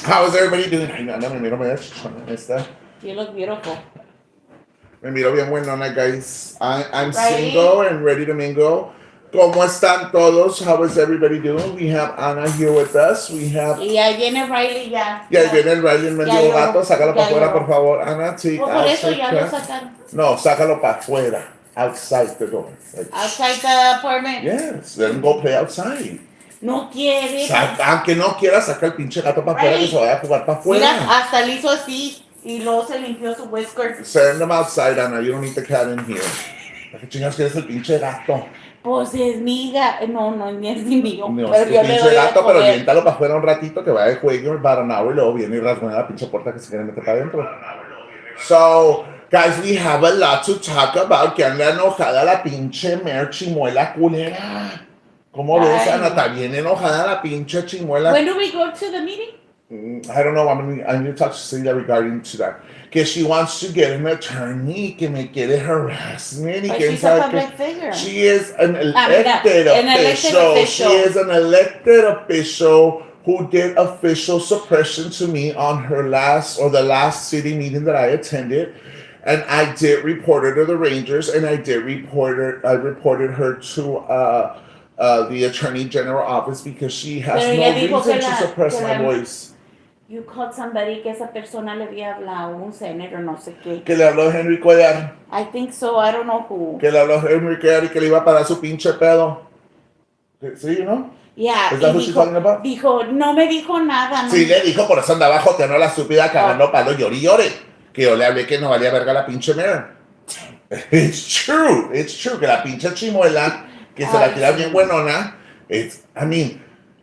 How is everybody doing? Ay, no, me miro medio chichona esta. You look beautiful. Me miro bien buenona, guys. I'm Ready? single and ready to mingle. ¿Cómo están todos? How is everybody doing? We have Ana here with us. We have... Y ahí viene Riley ya. Y ahí viene el Riley, el mendigo lloró, gato. Sácalo para afuera, lloró. por favor. Ana, take Pues por eso outside ya lo cat. sacaron. No, sácalo para afuera. Outside the door. Like, Outside the apartment. yes, let him go play outside. No quiere. Aunque no quiera, saca el pinche gato para afuera, que se vaya a jugar para afuera. Mira, hasta le hizo así y luego se limpió su whisker. Send them outside, Ana. You don't need the cat in here. ¿Para qué chingas quieres el pinche gato? Pues es miga. No, ni es ni mío. No, pero es yo tu le pinche doy de gato, pero comer. viéntalo para afuera un ratito, que vaya de juego, about an hour, y luego viene y rasguña la pinche puerta que se quiere meter para adentro. So, guys, we have a lot to talk about. Que anda enojada la pinche chimuela culera. ¿Cómo ves, Ay. Ana? Está bien enojada la pinche chimuela. When do we go to the meeting? I don't know. I need to talk to Celia regarding to that. Que she wants to get an attorney, que me quiere harassment. Y But quién she's a sabe public qué. figure. She is an An elected elected official. official. She is an elected official who did official suppression to me on her the last city meeting that I attended. And I did report her to the Rangers, and I reported her to the Attorney General office because she has Pero no ella dijo reason que to suppress my la- voice. You called somebody que esa persona le había hablado, un senator, no sé qué. Que le habló Henry Cuellar, I think so, I don't know who. que le habló Henry Cuellar y que le iba a pagar su pinche pedo. ¿Sí, no? Yeah, Is that y who she's talking about? dijo, no me dijo nada. No. Sí, le dijo, por eso andaba joteando a la estúpida cagando palo, llore y llore. Que yo le hablé que no valía verga la pinche mayor. It's true, que la pinche chimuela, que se la tira bien buenona,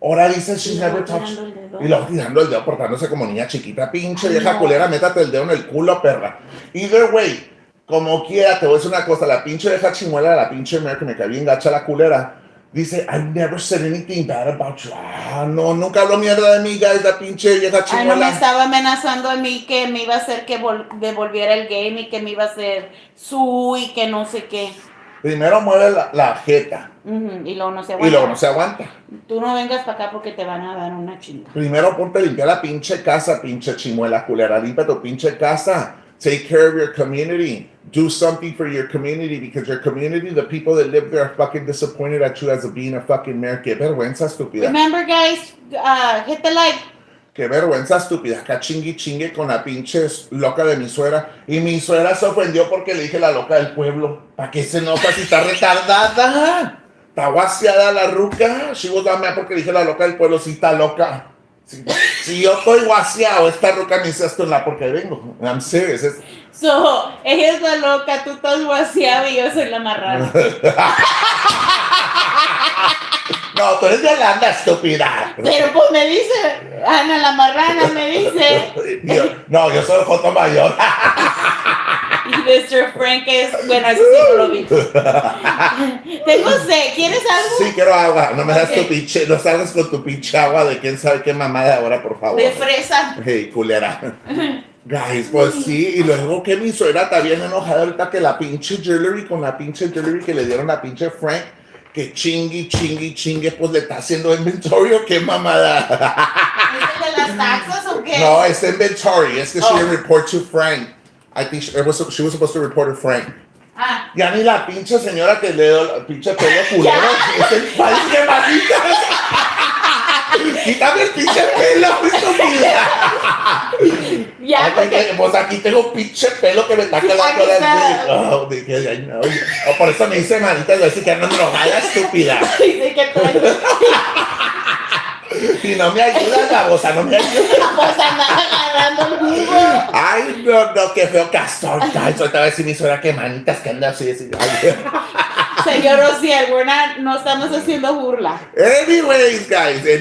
ahora dice she's never touched. Y luego tirando el dedo, portándose como niña chiquita, pinche vieja culera, métate el dedo en el culo, perra. Either way, como quiera, te voy a decir una cosa, la pinche vieja chimuela, la pinche mayor que me cae bien gacha la culera, dice, I never said anything bad about you. Ah, no, nunca habló mierda de mí, guys, la pinche vieja Ay, chimuela. no, me estaba amenazando a mí que me iba a hacer que devolviera el game y que me iba a hacer y que no sé qué. Primero mueve la jeta Y luego no se y aguanta. luego no se aguanta. Tú no vengas para acá porque te van a dar una chinga. Primero ponte a limpiar la pinche casa, pinche chimuela culera. Limpia tu pinche casa. Take care of your community. Do something for your community because your community, the people that live there are fucking disappointed at you as being a fucking mayor. Qué vergüenza estúpida. Remember, guys, hit the like. Qué vergüenza estúpida. Acá chingue con la pinche loca de mi suegra. Y mi suegra se ofendió porque le dije la loca del pueblo. ¿Para qué se enoja si está retardada? Está guaseada la ruca. She was mad porque dije la loca del pueblo. Sí, está loca. Si yo estoy guaseado, esta ruca me dice esto en la porque vengo. I'm serious. So, ella es la loca, tú estás guaseado y yo soy la marrana. No, tú eres de Holanda, estúpida. Pero pues me dice, Ana la marrana me dice. Yo soy el Joto Mayor. Y Mr. Frank es, bueno, eso sí no lo vi. Tengo sed, ¿quieres algo? Sí, quiero agua. No me das Okay. tu pinche, no salgas con tu pinche agua de quién sabe qué mamada ahora, por favor. De fresa. Hey, culera. Guys, pues sí, y luego que mi suegra está bien enojada ahorita que la pinche jewelry que le dieron a pinche Frank, que chingue, pues le está haciendo inventario, qué mamada. ¿Es de las taxas o qué? No, it's inventory. Es que she didn't report to Frank. I think she was supposed to report to Frank. Ah. Ya ni la pinche señora que le dio el pinche pelo culero. Es el país que maldita. Quítame el pinche pelo, estúpida. Ya, porque... Pues aquí tengo pinche pelo que me está quedando las dije, ay, no. Por eso me dice manita, le dice que ando enojada, estúpida. Dice que Y no me ayudas, babosa, no me ayudas. pues andaba agarrando el jugo. Ay, no, qué feo castor. Ay, ahorita va a decir mi suegra que manitas que anda así. Ay. Señor Ociel, no estamos haciendo burla.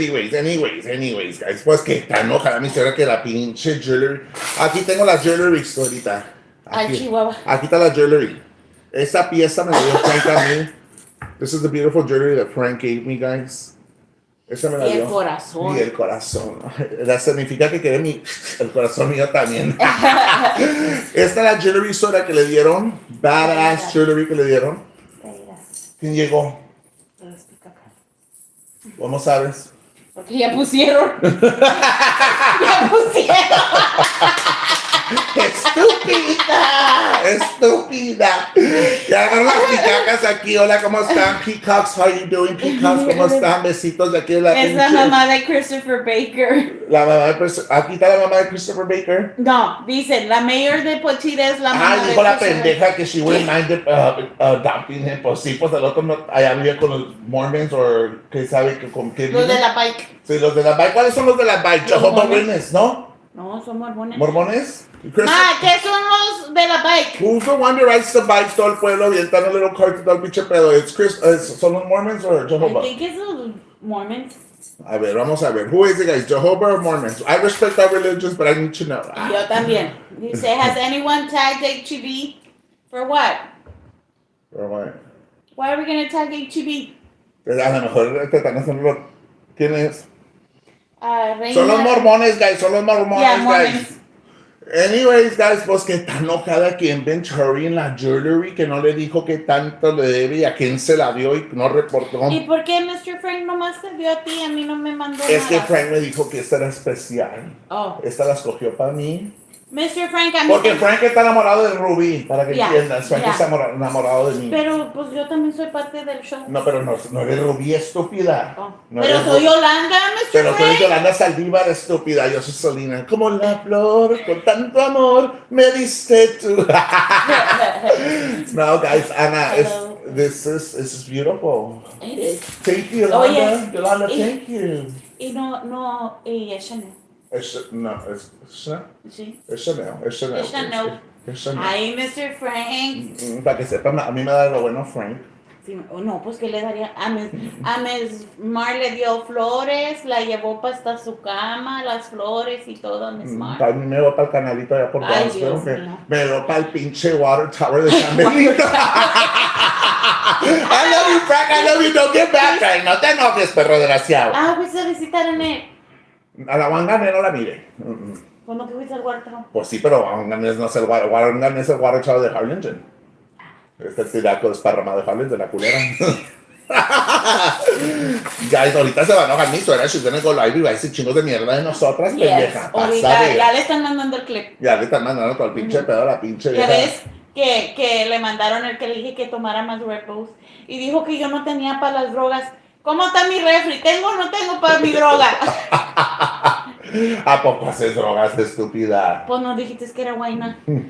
Anyways, guys. Pues que está enojada mi suegra que la pinche jewelry. Aquí tengo la jewelry ahorita. Ay, Chihuahua. Aquí está la jewelry. Esa pieza me la dio Frank a mí. This is the beautiful jewelry that Frank gave me, guys. Esa me la Y dio. el corazón. Y el corazón. Eso significa que quiere el corazón mío también. Esta es la jewelry soda que le dieron. Badass jewelry que le dieron. ¿Quién llegó? ¿Cómo sabes? Porque ya pusieron. Ya Peacocas aquí, hola, ¿cómo están? Peacocks, how you doing? Peacocks, ¿cómo están? Besitos de aquí de la Es la mamá de Christopher Baker. La mamá de aquí está la mamá de Christopher Baker. No, dicen, la mayor de Pochita es la mamá de dijo la Christopher. pendeja que she wouldn't mind adopting him. Pues sí, pues el otro no, allá vive con los Mormons o que sabe que con qué Los vive. de la bike. Sí, los de la bike. ¿Cuáles son los de la bike? Los Jehovah's Mormons. Witness, ¿no? No, son mormones. ¿Mormones? ¿Qué son los de la bike? Who's the one that rides the bikes todo el pueblo avientando el little cart todo el pinche pedo? ¿Son los Mormons o I Jehovah? think it's los Mormons. A ver, vamos a ver. Who is it, guys? Jehovah or Mormons? I respect our religions, but I need to know. Yo también. Dice, has anyone tagged HEB? For what? Pero bueno, Why are we going to tag HEB? a lo mejor te están haciendo... ¿Quién es? Reina. Son los mormones, guys. Son los mormones, Yeah, guys. Mormons. Anyways, guys, pues que está enojada quien Ben Cherry en la jewelry, que no le dijo que tanto le debe y a quién se la dio y no reportó. ¿Y por qué Mr. Frank nomás te dio a ti? A mí no me mandó Es nada. que Frank me dijo que esta era especial. Oh. Esta la escogió para mí. Mr. Frank, a mí Porque Frank está enamorado de Ruby, para que Yeah, entiendas. Frank yeah. está enamorado de mí. Pero pues yo también soy parte del show. No, pero no eres Ruby, estúpida. Oh. No Pero eres soy Ruby. Yolanda, Mr. Pero tú Frank. eres Yolanda Saldívar, estúpida. Yo soy Selena. Como la flor, con tanto amor, me diste tú. No, guys, Ana, Hello. this is beautiful. It is. Thank you, Yolanda. Oh, yes. Yolanda, Y- thank you. Y no, y es Chanel. No, es Chanel. Sí. Es Chanel. Es Chanel. Es Chanel. Es Chanel. Ay, Mr. Frank. Para que sepan, a mí me da lo bueno Frank. Sí, no, pues que le daría. A Miss Mar le dio flores, la llevó hasta su cama, las flores y todo a Miss Mar. A mí me voy para el canalito allá por Ay, Brownsville, Dios que mío. me voy para el pinche Water Tower de San Benito. I love you, Frank, I love you. Don't get back, Frank. No te enojes, perro desgraciado. Fuiste a visitar en él. A la Wangan no la mire. ¿Cuándo que fuiste al cuarto? Pues sí, pero Wangan no es el Wangan es el Water Tower de Harlingen. Este tiraco desparramado de Harlingen, la culera. Guys, ahorita se va a enojar mi suegra. She's gonna go live y va a decir chingos de mierda de nosotras, Yes. pendeja. Ahorita Pásale. ya le están mandando el clip. Ya le están mandando todo el pinche pedo a la pinche Ya vieja. ves que le mandaron el que le dije que tomara más Red Bulls. Y dijo que yo no tenía para las drogas. ¿Cómo está mi refri? ¿Tengo o no tengo para mi droga? ¿A poco haces drogas, estúpida? Pues no dijiste que era guayna. Es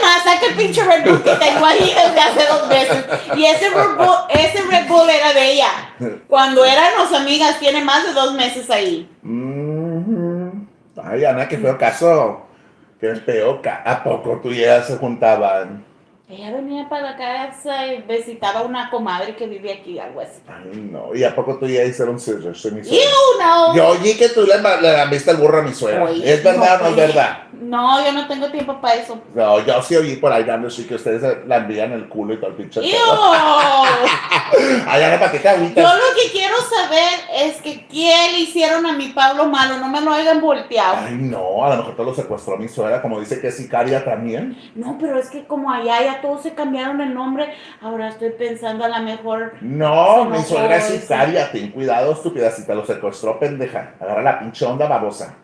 más, saca el pinche Red Bull que tengo ahí desde hace 2 meses. Y ese Red Bull era de ella. Cuando éramos amigas, tiene más de 2 meses ahí. Ay, Ana, qué feo caso. Qué feo caso. ¿A poco tú y ella se juntaban? Ella venía para la casa y visitaba a una comadre que vive aquí, algo así. Ay, no. ¿Y a poco tú y ella hicieron scissors? Mi You suegra? know. Yo oí que tú le lambiste el burro a mi suegra. Oye, ¿Es verdad o no es pues. verdad? No, yo no tengo tiempo para eso. No, yo sí oí por ahí dando sí que ustedes la envían el culo y todo el pinche ¡Ew! pedo. Ay, Ana, ¿para qué te agüitas? Yo lo que quiero saber es que ¿qué le hicieron a mi Pablo malo? No me lo hayan volteado. Ay, no, a lo mejor te lo secuestró mi suegra, como dice que es sicaria también. No, pero es que como allá ya todos se cambiaron el nombre, ahora estoy pensando a lo mejor... No, Se mi enojó suegra es ese. sicaria, ten cuidado, estúpida, si te lo secuestró, pendeja. Agarra la pinche onda babosa.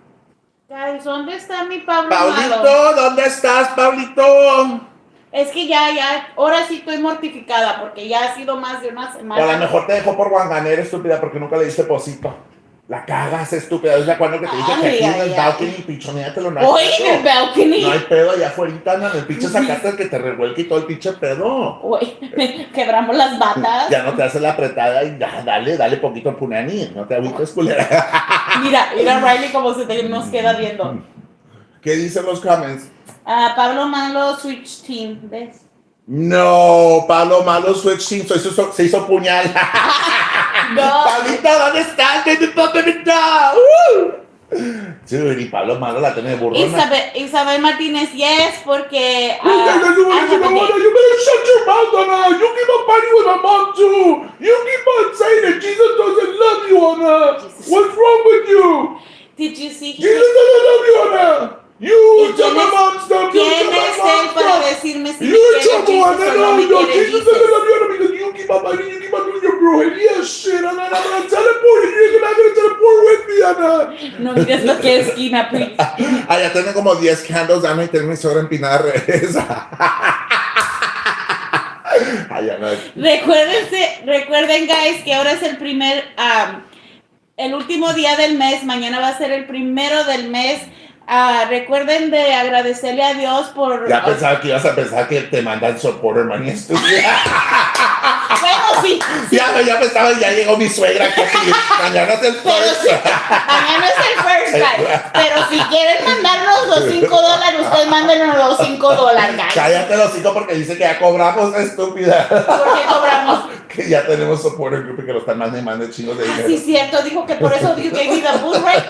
Guys, ¿dónde está mi Pablo malo? Pablito, ¿dónde estás, Pablito? Es que ya, ahora sí estoy mortificada porque ya ha sido más de una O a lo semana. mejor te dejó por guanganera, estúpida, porque nunca le diste posito. La cagas, estúpida. ¿Es de acuerdo que te dije que Ay, aquí en ay, el ay. balcony pichoneatelo? No hay Hoy en el pedo. balcony. No hay pedo allá afuera, Ana. En el pinche sacaste el que te revuelque y todo el pinche pedo. Uy, quebramos las batas. Ya no te haces la apretada y ya, dale poquito punani. No te agüites, culera. Mira Riley como nos queda viendo. ¿Qué dicen los comments? Pablo Malo Switch Team, ¿ves? No, Pablo Malo Switch Team se hizo puñal. No. Pablito, ¿dónde estás? Baby, Dude, y Pablo Malo la tiene de burrona. Isabel Martínez, yes, porque... You better shut your mouth, Anna. You keep on fighting with my mom too. You keep on saying that Jesus doesn't love you, Anna. Jesus. What's wrong with you? Did you see? Jesus doesn't love you, Anna. You tell my ¿Quién mom stuff. You ¿Quién tell es my él mom para stuff. decirme si me You're in quiere trouble, Anna. Jesus o no me No, quiere Jesus doesn't Jesus? love you, Anna, because you keep on fighting. You keep on doing your brujería shit, Anna. And I'm gonna teleport you. You're not gonna teleport with me, Anna. No mires lo que es esquina, please. Ah, ya tienen como 10 candles, Ana, y tienen mi suegra empinada regresa. Recuerden, guys, que ahora es el último día del mes. Mañana va a ser el primero del mes. Recuerden de agradecerle a Dios por... Ya pensaba que ibas a pensar que te mandan supporter money, estúpida. Bueno, sí. Ya pensaba, ya llegó mi suegra aquí. Mañana es el first. Mañana es el first, guys. Pero si quieren mandarnos los $5, ustedes mándenos los $5, guys. Cállate los 5 porque dice que ya cobramos, estúpida. ¿Por qué cobramos? Que ya tenemos supporter group y que lo están mandando chingos de dinero. Sí, cierto, dijo que por eso you gave me the boot, right?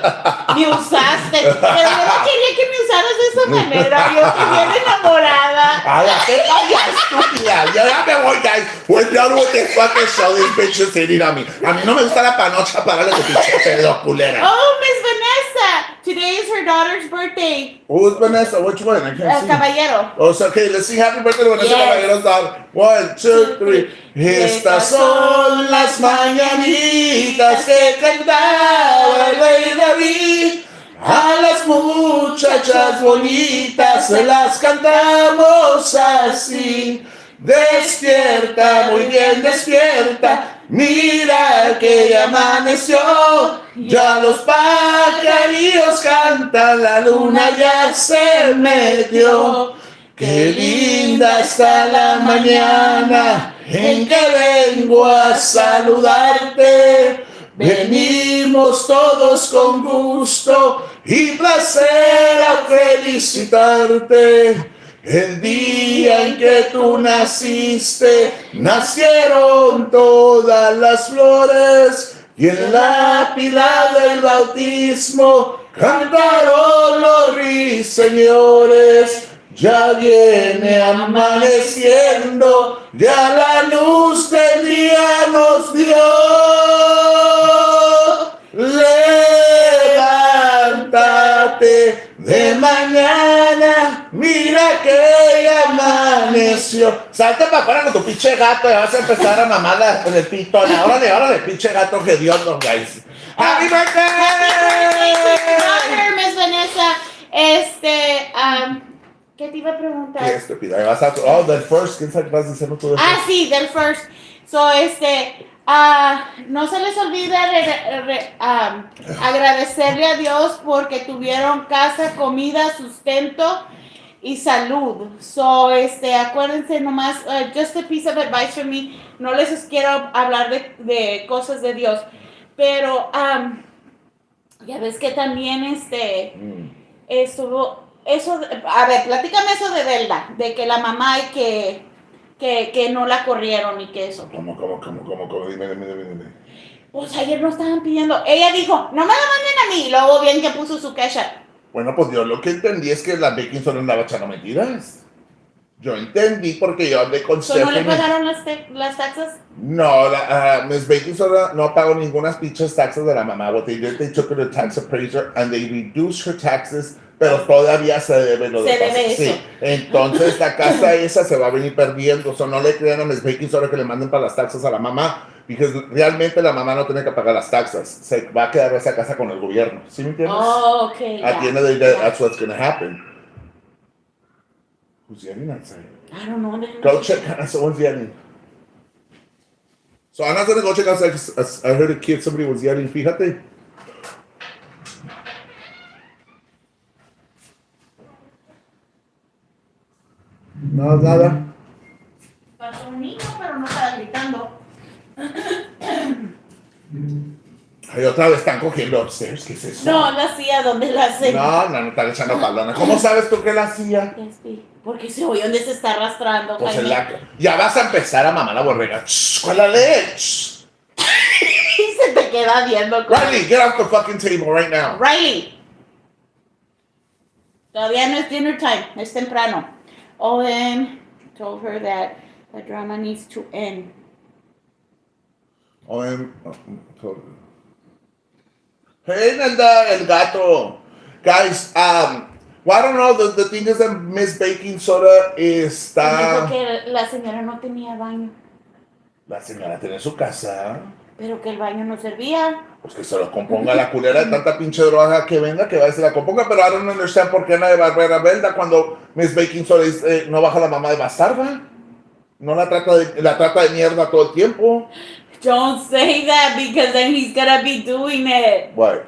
Me usaste. Pero yo no quería que me usaras de esa manera. Yo estoy bien enamorada. Ay, ya, estúpida. Ya me voy, guys. We're done with this fucking show. This bitch is hitting on me. A mí no me gusta la panocha para de pinche pedo, culera. Oh, Miss Vanessa. Today is her daughter's birthday. Who's Vanessa? Which one? I can't see. Caballero. Oh, so, okay, let's sing happy birthday to Vanessa Caballero's daughter. 1, 2, 3. Estas son las mañanitas que cantaba el rey David. A las muchachas bonitas se las cantamos así. Despierta, muy bien despierta. Mira que ya amaneció. Ya los pajarillos cantan, la luna ya se metió. Qué linda está la mañana en que vengo a saludarte. Venimos todos con gusto y placer a felicitarte. El día en que tú naciste, nacieron todas las flores y en la pila del bautismo cantaron los ruiseñores. Ya viene amaneciendo, ya la luz del día nos dio. Levántate de mañana, mira que ya amaneció. Salte para afuera con tu pinche gato y vas a empezar a mamar con el pito. Órale, pinche gato que Dios nos guys. ¡Happy birthday! Happy birthday, Miss Vanessa. ¿Qué te iba a preguntar? Qué estúpida. Vas a... Oh, del first. ¿Quién sabe qué vas diciendo tú del first? Sí, del first. So, no se les olvide agradecerle a Dios porque tuvieron casa, comida, sustento y salud. So, acuérdense nomás, just a piece of advice from me. No les quiero hablar de cosas de Dios, pero ya ves que también estuvo... Eso, a ver, platícame eso de Belda, de que la mamá y que no la corrieron y que eso. ¿Cómo? Dime. Pues ayer no estaban pidiendo. Ella dijo, no me la manden a mí. Y luego bien que puso su queja. Bueno, pues yo lo que entendí es que la baking soda andaba echando mentiras. Yo entendí porque yo hablé con Stephanie. ¿No le pagaron las taxas? No, Miss Baking Soda no pagó ninguna pinches taxas de la mamá. What they did, they took her to tax appraiser and they reduced her taxes. Pero todavía se debe lo de se debe eso. Sí. Entonces la casa esa se va a venir perdiendo. O sea, no le crean a Miss Baking Soda que le manden para las taxas a la mamá. Porque realmente la mamá no tiene que pagar las taxas. Se va a quedar esa casa con el gobierno. ¿Sí me entiendes? Oh, okay. At the end of the day, that's what's going to happen. Who's yelling outside? I don't know. Go check. Someone's yelling. So I'm not going to go check outside because I heard a kid, somebody was yelling. Fíjate. No, nada. Pasó un niño, pero no estaba gritando. Ay, otra vez están cogiendo upstairs. ¿Qué es eso? No, la hacía donde la hacen. No, están echando palona. ¿Cómo sabes tú que la hacía? Porque se oye donde se está arrastrando. Pues ya vas a empezar a mamar la borrega. ¿Cuál la leche? Y se te queda viendo. Riley, get off the fucking table right now. Riley. Todavía no es dinner time. Es temprano. Owen told her that the drama needs to end. Owen, hey, Nelda, el gato. Guys, well, I don't know, the thing is that Miss Baking Soda está... Dijo que la señora no tenía baño. La señora tiene su casa. Pero que el baño no servía. Pues que se lo componga la culera de tanta pinche droga que venga, que va a se la componga, pero I don't understand por qué nadie va a ver a Belda cuando Miss Baking Soda no baja la mamá de bastarda. No la trata de mierda todo el tiempo. Don't say that because then he's gonna be doing it. What?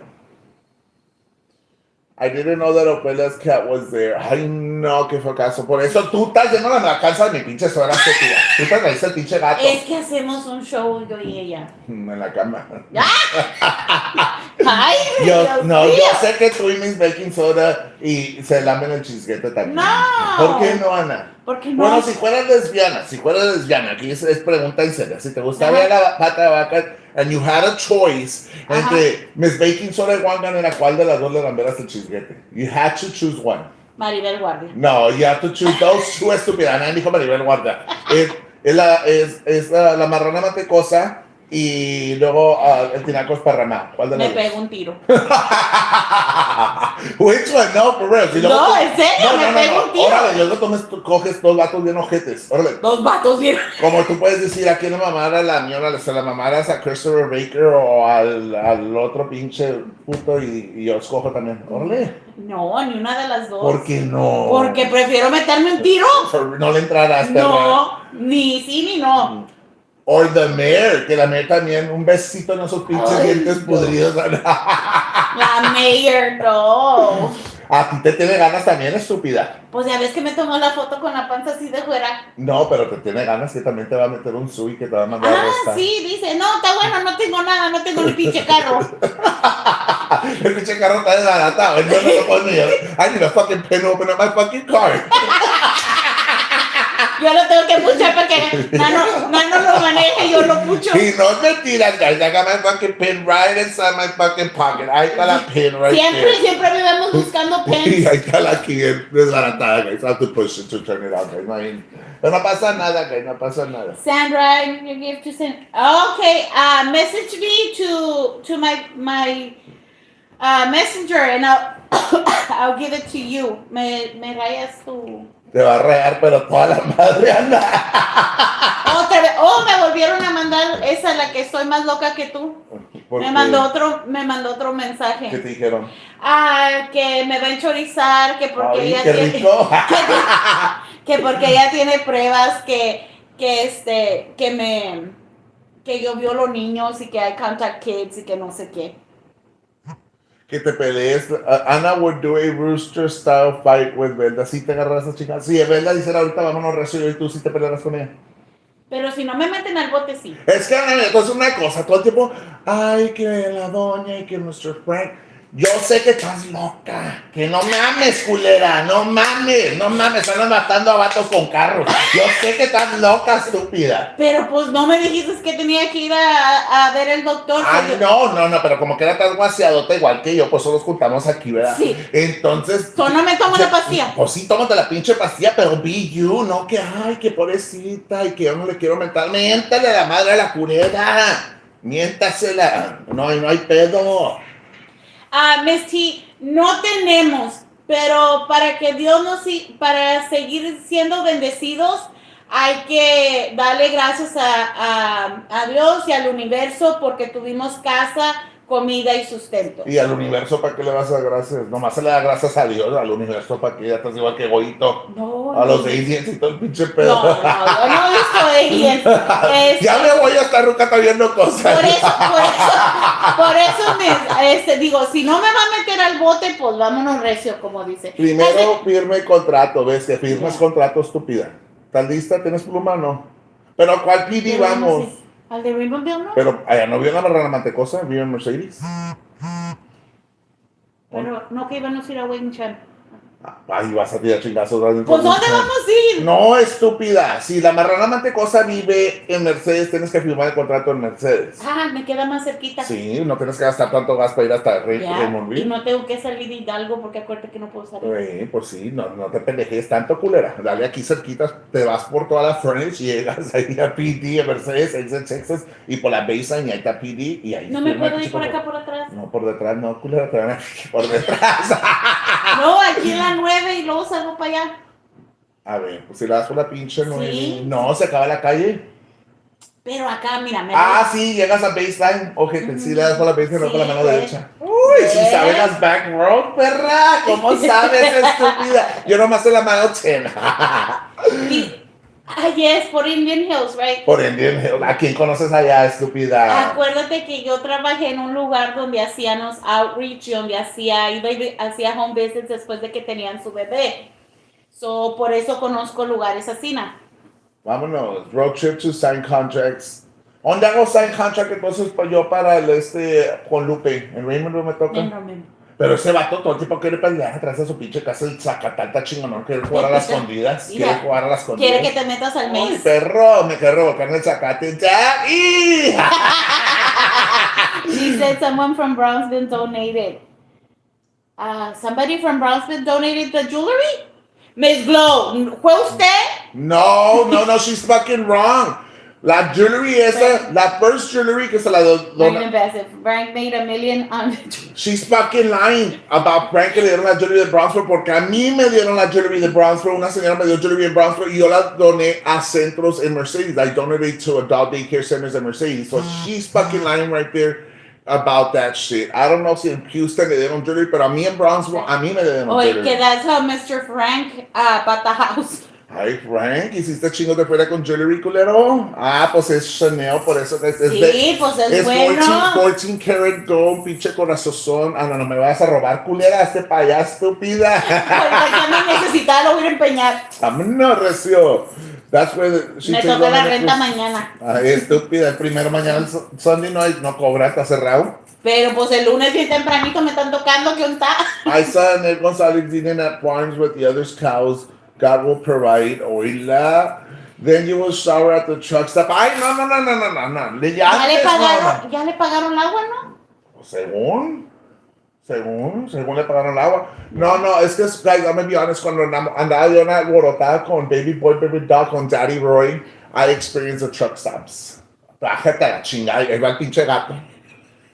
I didn't know that Opelia's cat was there. Ay, no, qué fracaso. Por eso tú estás yendo a la casa de mi pinche suegra, estúpida. Tú te traes el pinche gato. Es que hacemos un show yo y ella. En la cama. Ay, Yo mío. sé que tú y Miss Baking Soda y se lamen el chisguete también. No. ¿Por qué no, Ana? Porque no. Bueno, si fueras lesbiana, aquí es pregunta en serio. Si te gustaba la pata de vaca and you had a choice entre Miss Baking Soda y Juan Ganera, ¿cuál de las dos le lamberas el chisguete? You had to choose one. Maribel Guardia. No, you have to choose those two, estúpida. Nadie dijo Maribel Guardia. Es la marrana mantecosa y luego el tinaco esparramado. ¿Cuál de las Me dos? pego un tiro. Which one? No, for real. Si No, en serio, me pego un tiro. Órale, yo coges dos vatos bien ojetes. Órale. Dos vatos bien. Como tú puedes decir, ¿a quién le mamaras la ñora? ¿Se la mamaras a Christopher Baker o al otro pinche puto? Y yo escojo también. Órale. No, ni una de las dos. ¿Por qué no? Porque prefiero meterme un tiro. No le entrarás, perra. No, ni sí ni no. Or the mayor, que la mayor también, un besito en esos pinches dientes podridos. La mayor, no. A ti te tiene ganas también, estúpida. Pues ya ves que me tomó la foto con la panza así de fuera. No, pero te tiene ganas que también te va a meter un sui que te va a mandar a arrestar. Sí, dice, no, está bueno, no tengo nada, no tengo ni pinche carro. El pinche carro está desbaratado. Yo no lo puedo ni I need a fucking pen to open up my fucking car. Yo lo tengo que puchar para que Nano lo maneje y yo lo pucho. Y no es mentira, guys. I got my fucking pen right inside my fucking pocket. Ahí está la pen right Siempre vivimos buscando Y pens. ahí está la aquí desbaratada, guys. I have to push it to turn it on, guys. Pero no pasa nada, guys. No pasa nada. Sandra, you give to send. Okay, message me to my messenger and I'll give it to you. Me rayas tu. Te va a rayar, pero toda la madre anda. Otra vez. Me volvieron a mandar esa, la que estoy más loca que tú. Me mandó otro mensaje. ¿Qué te dijeron? Que me va a enchorizar, que porque Ay, ella qué tiene, rico. que porque ella tiene pruebas que yo violo niños y que I contact kids y que no sé qué. Que te pelees. Ana would do a rooster style fight with Belda. ¿Sí te agarras a esa chica? Sí, Belda dice ahorita vámonos recio y tú sí te pelearás con ella. Pero si no me meten al bote, sí. Es que Ana, entonces una cosa, todo el tiempo, ay, que la doña y que nuestro Frank. Yo sé que estás loca, que no mames, culera, no mames, andan matando a vatos con carros. Yo sé que estás loca, estúpida. Pero pues no me dijiste que tenía que ir a ver el doctor. Ay, no, pero como que era tan guaseadota igual que yo, pues solo nos juntamos aquí, ¿verdad? Sí. Entonces. So, no me tomo la pastilla. Pues sí, tómate la pinche pastilla, pero be you, no que, ay, que pobrecita, y que yo no le quiero mentar. Miéntale a la madre a la culera. Miéntasela. No hay pedo. Miss T, no tenemos, pero para seguir siendo bendecidos, hay que darle gracias a Dios y al universo porque tuvimos casa, comida y sustento. ¿Y al universo para qué le vas a dar gracias? Nomás se le da gracias a Dios, al universo para que ya estás igual que Goyito. No, a los aliens y todo el pinche pedo. No, yo no he visto aliens. Ya me voy a estar ruca viendo cosas. Por eso digo, si no me va a meter al bote, pues vámonos recio, como dice. Primero firme contrato, ves que firmas contrato, estúpida. ¿Estás lista? ¿Tienes pluma o no? Pero ¿cuál PD vamos? ¿Al de Rainbowville no? Pero allá no vio la marrana mantecosa, vio en Mercedes. Pero no que íbamos a ir a Wing Chan. Ay, vas a tirar chingazos. Pues ¿dónde vamos a ir? No, estúpida. Si la marrana mantecosa vive en Mercedes, tienes que firmar el contrato en Mercedes. Me queda más cerquita. Sí, no tienes que gastar tanto gas para ir hasta Raymondville. Y no tengo que salir de Hidalgo porque acuérdate que no puedo salir. Pues sí, no te pendejes tanto, culera. Dale aquí cerquita, te vas por toda la frontage y llegas ahí a PD, a Mercedes, ahí en Texas, y por la baseline y ahí está PD y ahí. No me puedo ir por acá, por atrás. No, por detrás, no, culera, te van a por detrás. No, aquí en la 9 y luego salgo para allá. A ver, pues si le das por la pinche 9. Sí. No, se acaba la calle. Pero acá, mira, sí, llegas a baseline. Ojete, sí le das por la baseline, no con la mano derecha. Uy, Sí. si sabes las back road, perra. ¿Cómo sabes, estúpida? Yo nomás sé la mano 10. Y Yes, por Indian Hills, right? Por Indian Hill. ¿A quién conoces allá, estúpida? Acuérdate que yo trabajé en un lugar donde hacíamos outreach, donde hacía home visits después de que tenían su bebé. So, por eso conozco lugares así, ¿no? Vámonos. Road trip to sign contracts. ¿Dónde hago sign contract entonces yo para el con Lupe? ¿En Raymond no me toca? Pero ese vato todo el tiempo quiere pelear atrás de su pinche casa el zacatata chingonón, quiere jugar a las escondidas, quiere jugar a las escondidas. Quiere que te metas al mes. Ay, perro, me quiere revolcar en el zacate. ¡Ya! ¡Y! She said someone from Brownsville donated. Somebody from Brownsville donated the jewelry? Miss Glow, ¿fue usted? No, she's fucking wrong. La jewelry esa, la first jewelry que se la Frank made $1 million on She's fucking lying about Frank que le dieron la jewelry de Brownsville porque a mí me dieron la jewelry de Brownsville, una señora me dio jewelry en Brownsville y yo la doné a centros en Mercedes. I donated to adult daycare centers in Mercedes. So she's fucking lying right there about that shit. I don't know si en Houston le dieron jewelry, pero a mí en Brownsville, a mí me dieron jewelry. Oye, que that's how Mr. Frank bought the house. Ay, Frank, ¿hiciste chingos de fuera con jewelry, culero? Ah, pues es Chanel, por eso es sí, pues es bueno. 14 karat gold, pinche corazón. Ah, no me vas a robar, culera, para allá, estúpida. Ya me necesitaba, lo voy a empeñar. Vámonos, recio. That's where me toca la renta mañana. Ay, estúpida, el primero mañana, el Sunday no cobra, está cerrado. Pero pues el lunes bien tempranito me están tocando, ¿qué onda? I saw Ned Gonzalez eating at farms with the other cows. God will provide. Oíla. Then you will shower at the truck stop. Ay, no. Ya le pagaron el agua, ¿no? Según le pagaron el agua. No, es que, guys, I'm gonna be honest, cuando andaba yo alborotada con Baby Boy, Baby Dog, con Daddy Roy, I experienced the truck stops. Bájate a la chingada, ahí va el pinche gato.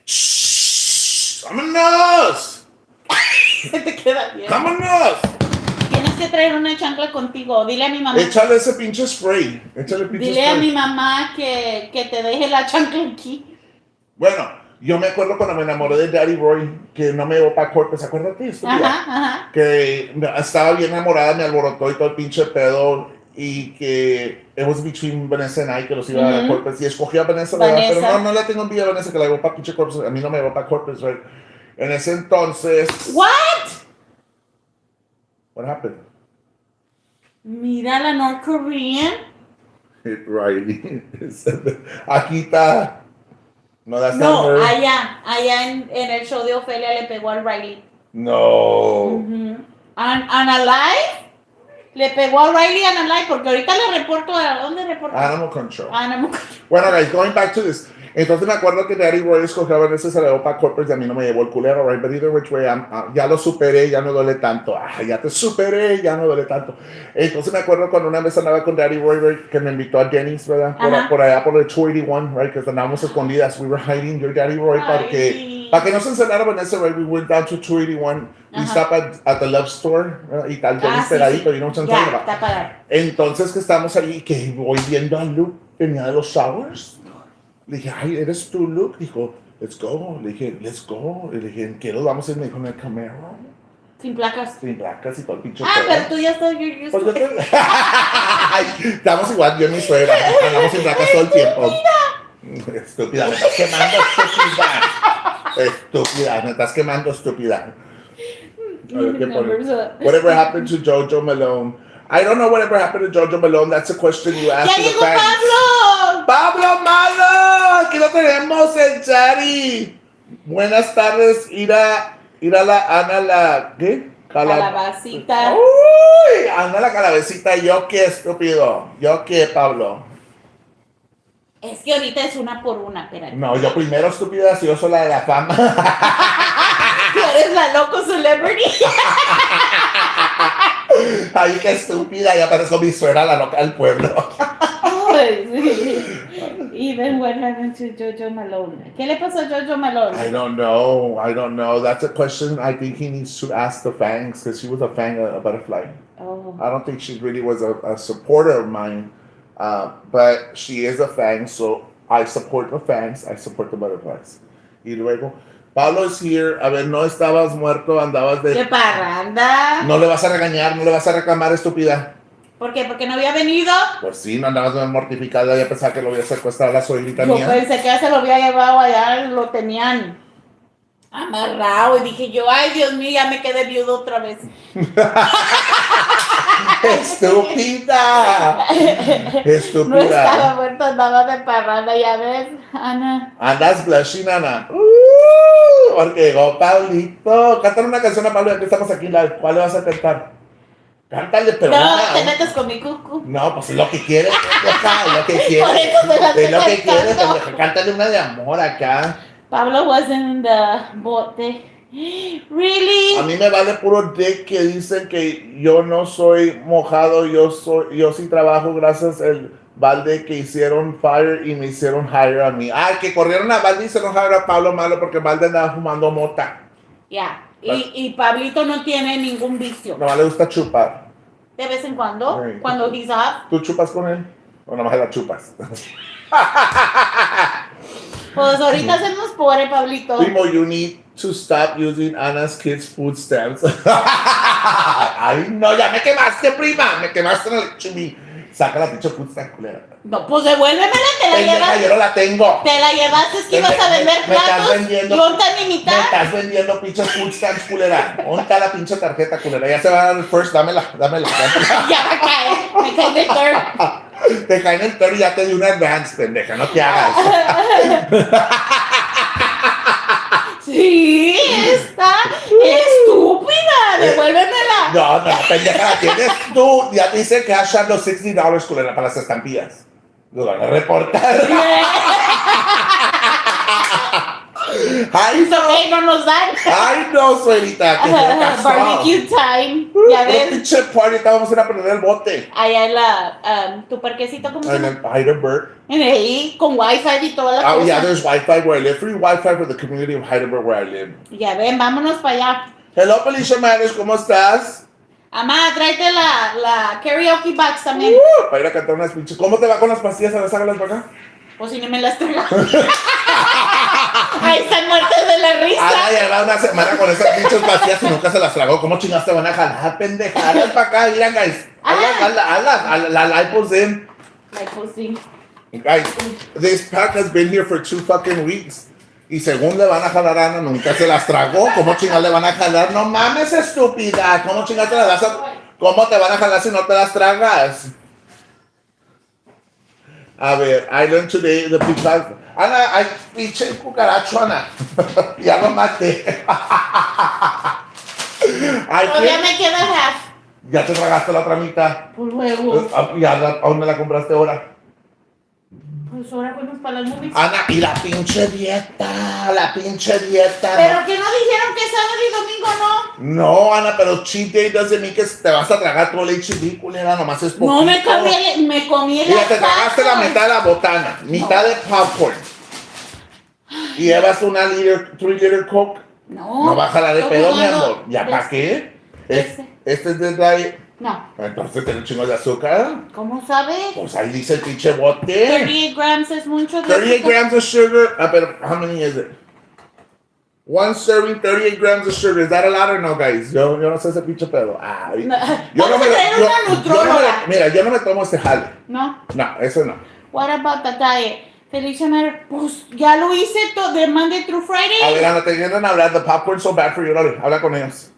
¡Shh! ¡Vámonos! Se te queda bien. ¡Vámonos! Tienes que traer una chancla contigo. Dile a mi mamá. Échale ese pinche spray. Dile a mi mamá que te deje la chancla aquí. Bueno, yo me acuerdo cuando me enamoré de Daddy Roy, que no me llevó para cortes. ¿Se acuerdas de esto? Ajá. Que estaba bien enamorada, me alborotó y todo el pinche pedo. Y que it was between Vanessa and I, que los iba a dar cortes. Y escogió a Vanessa, pero no la tengo en vida a Vanessa, que la llevó para pinche cortes. A mí no me llevó para cortes, right? En ese entonces. What happened? Mira la North Korean. Riley. Aquí está. No, allá en el show de Ofelia le pegó al Riley. No. Alive. Le pegó a Riley and Alive porque ahorita le reporto. ¿A dónde reporto? Animal Control. Bueno, guys, going back to this. Entonces me acuerdo que Daddy Roy escogió a Vanessa, se la llevó para corporate y a mí no me llevó el culero, right? But either which way, ya lo superé, ya no duele tanto. Ya te superé, ya no duele tanto. Entonces me acuerdo cuando una vez andaba con Daddy Roy, right, que me invitó a Denny's, ¿verdad? Por allá, por el 281, right? Que andábamos escondidas. We were hiding your Daddy Roy para que no se encerrara Vanessa, right? We went down to 281. We stopped at the Love Store, y tal, Denny's pegadito, you know what I'm talking about? Entonces que estamos ahí, que voy viendo a Luke, venía de los showers. Le dije, ay, ¿eres tú, Luke? Dijo, let's go. Le dije, let's go. Le dije, ¿en qué nos vamos a ir? Me dijo, en el Camaro. Sin placas y todo el pinche. Pero tú ya estás, you're used to it. Estamos igual, yo y mi suegra. Andamos sin placas todo el tiempo. Estúpida, me estás quemando, estúpida. Me estás quemando, estúpida. Whatever happened to Jojo Malone? I don't know whatever happened to Jojo Malone. That's a question you ask to the fans. ¡Pablo Malo! Aquí lo tenemos, el Chari. Buenas tardes, ir a la Ana ¿qué? Calabacita. Uy, Ana la calabacita. ¿Yo qué, estúpido? ¿Yo qué, Pablo? Es que ahorita es una por una, espérate. No, yo primero, estúpida, si yo soy la de la fama. Tú eres la loco celebrity. Ay, qué estúpida, ya parezco mi suegra, la loca del pueblo. Even what happened to Jojo Malone? ¿Qué le pasó a Jojo Malone? I don't know. That's a question I think he needs to ask the fans, because she was a fan, a butterfly. Oh. I don't think she really was a supporter of mine, but she is a fan, so I support the fans, I support the butterflies. Y luego, Pablo is here. A ver, no estabas muerto, andabas de... ¡Qué parranda! No le vas a regañar, no le vas a reclamar, estúpida. ¿Por qué? ¿Porque no había venido? Pues sí, no andabas bien mortificada, ya pensaba que lo había secuestrado a la suegrita Yo mía. pensé que ya se lo había llevado allá, lo tenían amarrado. Y dije yo, ay, Dios mío, ya me quedé viudo otra vez. ¡Estúpida! ¡Estúpida! No estaba muerto, andaba de parranda, ya ves, Ana. Andas blushing, Ana. Porque llegó Pablito. Cántale una canción a Pablo, ya que estamos aquí live. ¿Cuál le vas a cantar? Cántale, pero No, una. te metes con mi cucu. No, pues es lo que quiere, pendeja, es lo que quiere. Por eso se la Es lo que estoy quiere, cantando. pendeja. Cántale una de amor acá. Pablo wasn't in the bote. Really? A mí me vale puro dick que dicen que yo no soy mojado, yo sí trabajo gracias al balde que hicieron fire y me hicieron hire a mí. Ah, que corrieron a balde y hicieron hire a Pablo Malo porque balde andaba fumando mota. Ya. Y Pablito no tiene ningún vicio. No le gusta chupar. De vez en cuando, Sí. cuando he's up. ¿Tú chupas con él? ¿O nomás la chupas? Pues ahorita hacemos pobre, Pablito. Primo, you need to stop using Anna's kids' food stamps. Ay, no, ya me quemaste, prima. Me quemaste en el chumi. Saca la pinche food stamp, culera. No, pues devuélvemela, te la Pendeja, llevas. yo no la tengo. Te la llevaste, es que ibas a vender Me estás platos. vendiendo. ¿Y dónde está mi Me mitad? estás vendiendo pinches food stamps, culera. ¿Dónde está la pinche tarjeta, culera? Ya se va a dar el first, dámela. Ya va a caer, me cae de third. Te cae en el toro y ya te di una advance, pendeja, no te hagas. Sí, está estúpida, devuélvemela. No, pendeja, la tienes tú. Ya te dice que hashtag los $60, culera, para las estampillas. Lo van a reportar. Ay, It's okay, no nos dan. Ay, no, suegrita. Que Barbecue time. Ya ves. Pinche party, vamos a ir a prender el bote. Allá en tu parquecito, ¿cómo se En llama? el Heidelberg. En ahí, con wifi y toda la Oh, cosa. yeah, there's Wi-Fi where I live. Free Wi-Fi for the community of Heidelberg where I live. Ya ven, vámonos para allá. Hello, Felicia Manes, ¿cómo estás? Amá, tráete la karaoke box también. Para ir a cantar unas pinches. ¿Cómo te va con las pastillas? A ver, sácalas para acá. Pues si no me las traigo. Ahí están muertos de la risa. Ana lleva una semana con esas pinches pastillas y nunca se las tragó. ¿Cómo chingaste van a jalar, pendejadas para acá? Mira, guys. La lipos in. Ay, pues sí. Guys, this pack has been here for 2 fucking weeks. Y según le van a jalar a Ana, nunca se las tragó. ¿Cómo chingadas le van a jalar? No mames, estúpida. ¿Cómo chingadas te las das a... ¿Cómo te van a jalar si no te las tragas? A ver, I learned today the people... Ana, ay, pinche cucaracho, Ana. Ya lo maté. Ay, Todavía me queda half. ya te tragaste la otra mitad. Pues luego. ¿A dónde la compraste ahora? Pues ahora fuimos para las movies. Ana, y la pinche dieta, la pinche dieta. Pero que no dijeron que sábado y domingo no. No, Ana, pero cheat day doesn't mean que te vas a tragar todo el HB, culera, nomás es poquito. No me comí el Mira, te tragaste la mitad de la botana, mitad de popcorn. Y llevas una 3-liter Coke. No va a jalar de estoy pedo, mi jugando amor. ¿Ya para qué? Este. Este es de diet. No. Entonces tiene un chingo de azúcar. ¿Cómo sabes? Pues ahí dice el pinche bote. 38 grams es mucho. 38 grams of sugar. But how many is it? One serving, 38 grams of sugar. Is that a lot or no, guys? Yo no sé ese pinche pedo. Ay. No. Yo no Vamos me a traer una nutróloga. mira, yo no me tomo este jale. No. No, eso no. What about the diet? Felicia Mayor, pues ya lo hice de Monday through Friday. A ver, Ana, te vienen a hablar. The popcorn's so bad for you. Dale, habla con ellos.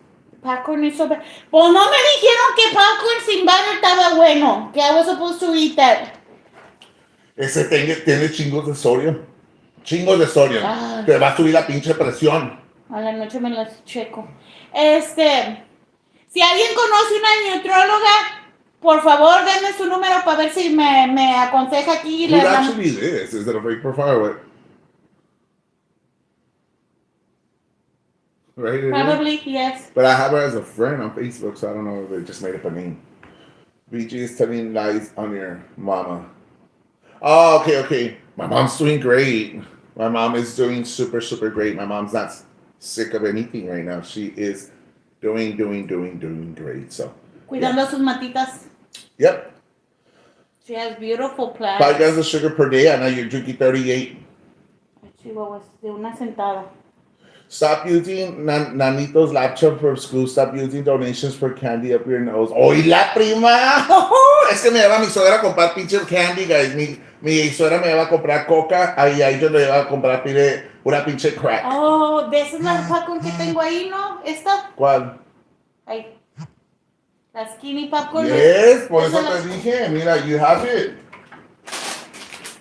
Popcorn is so bad. Pues no me dijeron que popcorn sin butter estaba bueno. Que I was supposed to eat that. Ese tiene chingos de sodio. Chingos de sodio. Ah. Te va a subir la pinche presión. A la noche me las checo. Si alguien conoce una nutrióloga, por favor, denme su número para ver si me aconseja aquí. y Who le damos- actually is? Is it a fake profile or what? Right? it is? Probably, yes. But I have her as a friend on Facebook, so I don't know if they just made up a name. VG is telling lies on your mama. Oh, okay. My mom's doing great. My mom is doing super, super great. My mom's not sick of anything right now. She is doing great. So, Cuidando sus matitas. yep. She has beautiful plants. 5 grams of sugar per day. I know you're drinking 38. Chihuahuas, de una sentada. Stop using Nanito's laptop for school. Stop using donations for candy up your nose. ¡Oy, la prima! Es que me lleva mi suegra a comprar pinche candy, guys. Mi suegra me lleva a comprar coca. Ahí yo le lleva a comprar una pinche crack. Oh, de esa es la popcorn que tengo ahí, ¿no? ¿Esta? ¿Cuál? Ahí. La skinny popcorn. Yes, por Esa eso la- te dije. Mira, you have it.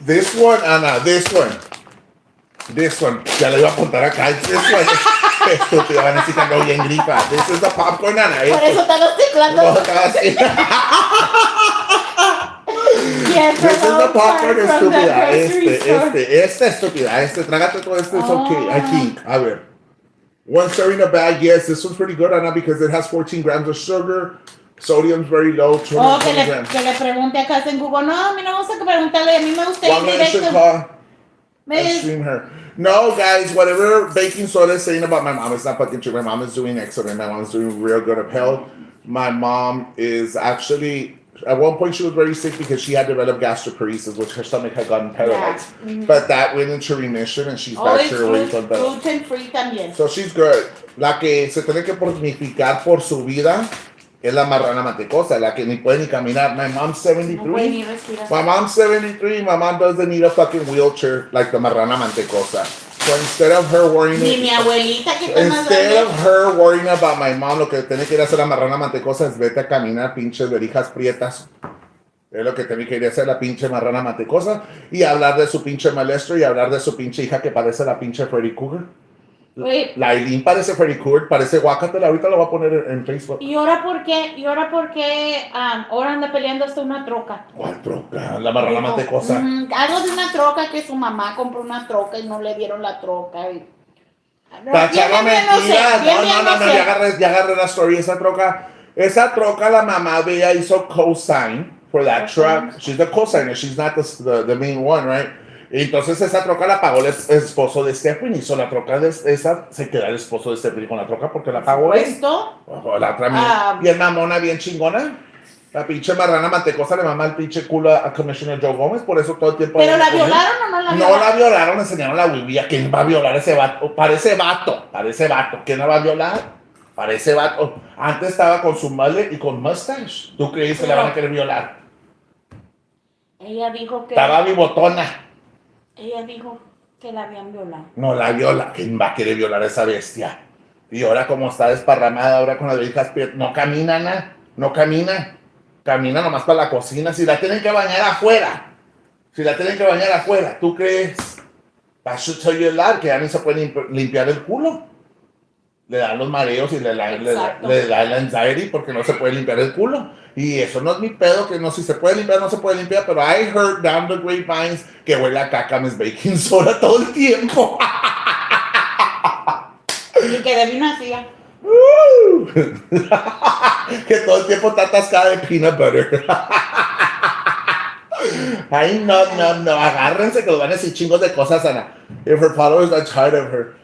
This one, Ana, this one. This one. Ya le iba a contar acá. This one. Estúpido, van a decir que ando bien gripa. This is the popcorn, Ana. Por eso te lo estoy No, claro. casi. Yes, This is the popcorn, from the estúpida. grocery store. Esta estúpida. Trágate todo esto. It's okay, I think. A ver. One serving a bag. Yes, this one's pretty good, Ana, because it has 14 grams of sugar. Sodium's very low. Oh, 220 grams. que le pregunte acá en Google. No, a mí no me gusta que preguntarle. A mí me gusta ir One man should directo. call Me- and stream her. No, guys, whatever baking soda is saying about my mom, it's not fucking true. My mom is doing excellent. My mom is doing real good of health. My mom is actually, at one point, she was very sick because she had developed gastroparesis, which her stomach had gotten paralyzed. Yeah. Mm-hmm. But that went into remission and she's Oh, back it's to her ways on better. gluten free también. So she's good. La que se tiene que pornificar por su vida es la marrana mantecosa, la que ni puede ni caminar. My mom's No puede 73. ni respirar. My mom's 73. My mom doesn't need a fucking wheelchair like the marrana mantecosa. So instead of her worrying, Ni mi abuelita que está más instead grande. of her worrying about my mom, lo que tiene que ir a hacer la marrana mantecosa es vete a caminar, pinches verijas prietas. Es lo que tiene que ir a hacer la pinche marrana mantecosa y hablar de su pinche maestro y hablar de su pinche hija que parece la pinche Freddy Cougar. Oye, La Aileen parece Freddy Cougar, parece Guacatela. Ahorita lo voy a poner en Facebook. ¿y ahora por qué ahora anda peleando hasta una troca? ¿Cuál troca? La marrana mantecosa. Algo de una troca que su mamá compró una troca y no le dieron la troca. Y... Tachaba Bien, no sé, mentira. bien, No, sé. ya agarré la story. Esa troca, la mamá de ella hizo co-sign for that truck. She's the co-signer. She's not the main one, right? Y entonces esa troca la pagó el esposo de Stephanie. Hizo la troca de esa, se queda el esposo de Stephanie con la troca porque la pagó él. ¿Esto? Ojo, la otra bien mamona, bien chingona. La pinche marrana mantecosa le mama el pinche culo a Commissioner Joe Gómez, por eso todo el tiempo... ¿Pero la violaron o no la No violaron? la violaron, enseñaron la huevilla. ¿Quién va a violar a ese vato? Parece vato. ¿Quién la va a violar? Parece vato. Antes estaba con su mullet y con mustache. ¿Tú crees que la van a querer violar? Ella dijo que... Estaba bigotona. Ella dijo que la habían violado. No la viola. ¿Quién va a querer violar a esa bestia? Y ahora como está desparramada, ahora con las viejas no camina, Ana. No camina. Camina nomás para la cocina. Si la tienen que bañar afuera. ¿Tú crees? That should tell you a lot, que ya ni se puede limpiar el culo. Le dan los mareos y le da el anxiety porque no se puede limpiar el culo. Y eso no es mi pedo, que no, si se puede limpiar, no se puede limpiar. Pero I heard down the grapevines que huele a caca Miss Baking Soda todo el tiempo. Y que de vino hacía. Que todo el tiempo está atascada de peanut butter. Ay, no. Agárrense que lo van a decir chingos de cosas, Ana. If her followers are tired of her.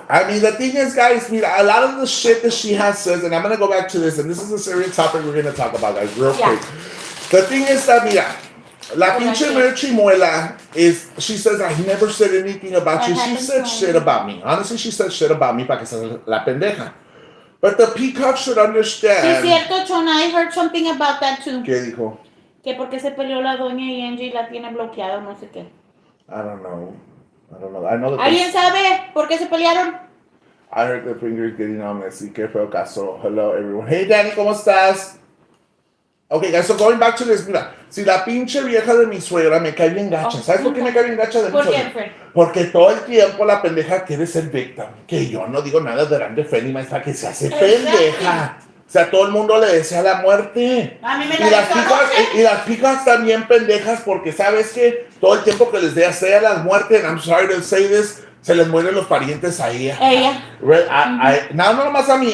I mean, the thing is, guys, a lot of the shit that she has says, and I'm going to go back to this, and this is a serious topic we're going to talk about, guys, real quick. The thing is that, mira, la pinche Mer Chimuela she says, I never said anything about you. She said shit about me. Honestly, she said shit about me para que se la pendeja. But the peacock should Sí, understand. cierto, Chona, I heard something about that too. ¿Qué dijo? Que porque se peleó la doña y Angie la tiene bloqueada, no sé qué. I don't know. I know that ¿Alguien sabe por qué se pelearon? I heard the fingers getting on messy. Qué feo caso. Hello, everyone. Hey, Danny, ¿cómo estás? Okay, guys, so going back to this, mira, si la pinche vieja de mi suegra me cae bien gacha, ¿sabes por qué me cae bien gacha de mi ¿Por qué, suegra? Fred? Porque todo el tiempo la pendeja quiere ser victim. Que yo no digo nada de Randy Freddy, maestra, que se hace pendeja. O sea, todo el mundo le desea la muerte. A mí me Y la las picas también pendejas porque, ¿sabes qué? Todo el tiempo que les desea la muerte, and I'm sorry to say this, se les mueren los parientes a ella. No nomás a mi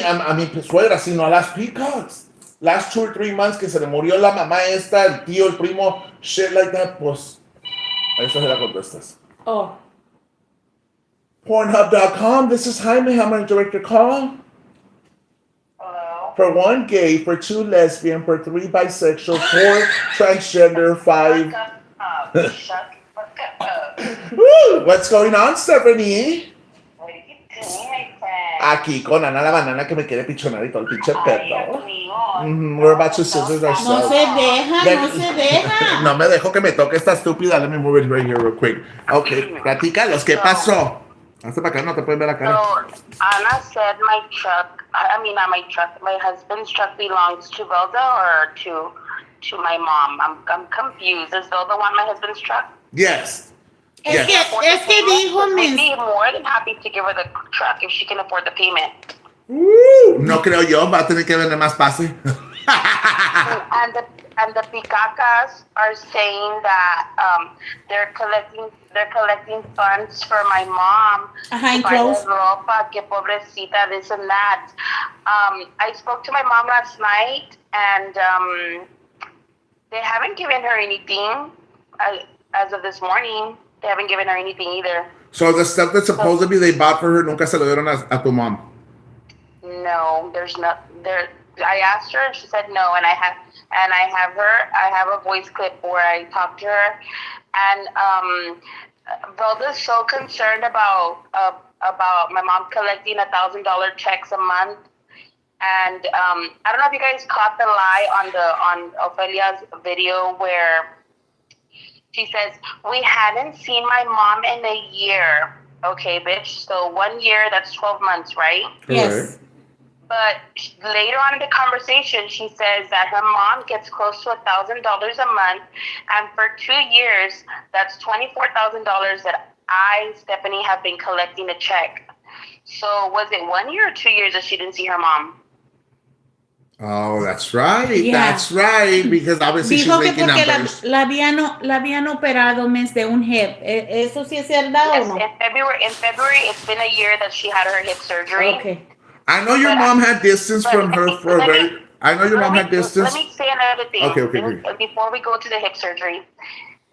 suegra, sino a las peacocks. Last 2 or 3 months que se le murió la mamá esta, el tío, el primo, shit like that, pues, a eso se la contestas. Oh. Pornhub.com, this is Jaime, how may I direct your call? Hello? For 1 gay, for 2 lesbian, for 3 bisexual, 4 transgender, 5... Shut the fuck up. Woo! What's going on, Stephanie? What are you doing? Aquí con Ana la banana que me quiere pichonar y todo el pinche Ay, perro. amigo. We're about to scissors No ourselves. se deja, Ven. no se deja. No me dejo que me toque esta estúpida. Let me move it right here real quick. Ok, platícalos, ¿qué pasó? Hazte para acá, no te pueden ver la cara. So Anna said my truck. I mean, not my truck. My husband's truck belongs to Velda or to my mom. I'm confused. Does Velda want my husband's truck? Yes. Es Yes. que dijo We'd mis... be more than happy to give her the truck if she can afford the payment. No creo yo, va a tener que vender más pase. And the picacas are saying that they're collecting funds for my mom Ajá, to buy clothes. her ropa, que pobrecita, this and that. I spoke to my mom last night, and they haven't given her anything as of this morning. They haven't given her anything either. So the stuff that's supposedly they bought for her nunca se lo dieron a tu mom. No, there's not there. I asked her and she said no, and I have a voice clip where I talked to her, and Velda's so concerned about my mom collecting $1,000 checks a month, and I don't know if you guys caught the lie on Ophelia's video where she says we hadn't seen my mom in a year. Okay, bitch. So 1 year, that's 12 months, right? Yes. But later on in the conversation, she says that her mom gets close to $1,000 a month, and for 2 years, that's $24,000 that I, Stephanie, have been collecting a check. So was it 1 year or 2 years that she didn't see her mom? Oh, that's right. Yeah. That's right. Because obviously she's Dijo que making porque numbers. la habían operado mes de un hip. ¿Eso sí es verdad Yes, o no? in February, it's been a year that she had her hip surgery. Okay. I know your mom had distance from her for a very... I know your mom had distance. Let me say another thing. Okay. Before we go to the hip surgery.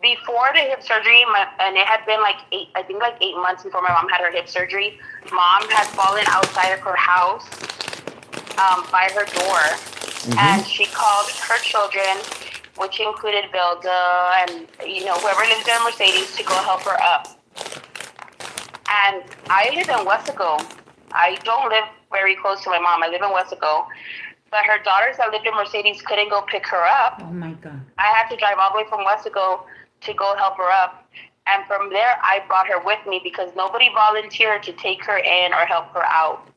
Before the hip surgery, and it had been like 8 months before my mom had her hip surgery, mom had fallen outside of her house by her door. Mm-hmm. And she called her children, which included Velda and, whoever lives in Mercedes, to go help her up. And I live in Wesco. I don't live very close to my mom. I live in Wesco. But her daughters that lived in Mercedes couldn't go pick her up. Oh, my God. I had to drive all the way from Wesco to go help her up. And from there, I brought her with me because nobody volunteered to take her in or help her out.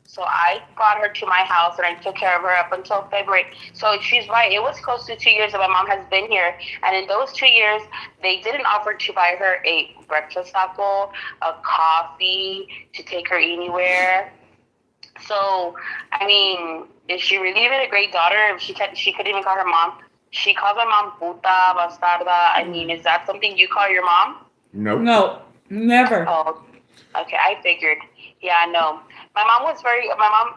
So I brought her to my house and I took care of her up until February. So she's right. It was close to 2 years that my mom has been here. And in those 2 years, they didn't offer to buy her a breakfast taco, a coffee, to take her anywhere. So, I mean, is she really even a great daughter if she couldn't even call her mom? She calls my mom puta, bastarda. I mean, is that something you call your mom? Nope. No, never. Oh, okay. I figured. Yeah, no. My mom,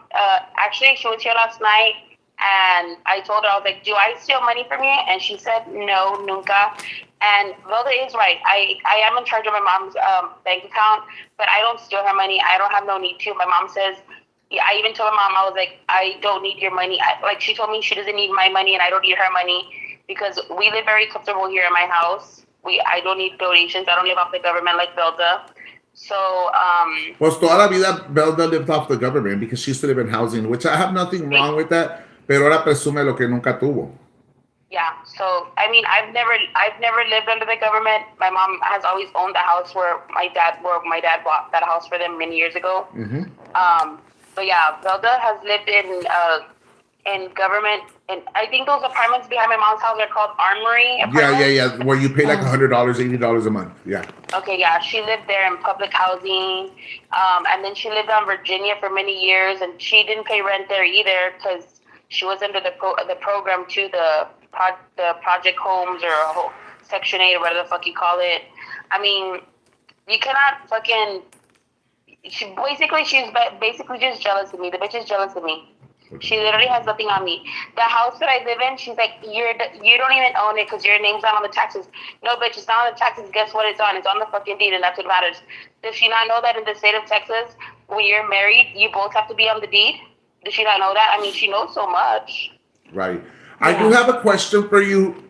actually, she was here last night, and I told her, I was like, do I steal money from you? And she said, no, nunca. And Velda is right. I am in charge of my mom's bank account, but I don't steal her money. I don't have no need to. My mom says, I even told my mom, I was like, I don't need your money. She told me she doesn't need my money, and I don't need her money because we live very comfortable here in my house. I don't need donations. I don't live off the government like Velda. So, Pues toda la vida Velda lived off the government because she used to live in housing, which I have nothing wrong with that, pero ahora presume lo que nunca tuvo. Yeah, so, I mean, I've never lived under the government. My mom has always owned the house where my dad bought that house for them many years ago. Mm-hmm. But yeah, Velda has lived in government, and I think those apartments behind my mom's house are called Armory apartments. Yeah, where you pay like $100, $80 a month. Yeah. Okay, yeah, she lived there in public housing, and then she lived on Virginia for many years, and she didn't pay rent there either because she was under the program too, the Project Homes or Section 8 or whatever the fuck you call it. I mean, you cannot fucking. She's basically just jealous of me. The bitch is jealous of me. She literally has nothing on me. The house that I live in, she's like, you don't even own it because your name's not on the taxes. No, bitch, it's not on the taxes. Guess what it's on? It's on the fucking deed, and that's what matters. Does she not know that in the state of Texas, when you're married, you both have to be on the deed? Does she not know that? I mean, she knows so much. Right. Yeah. I do have a question for you.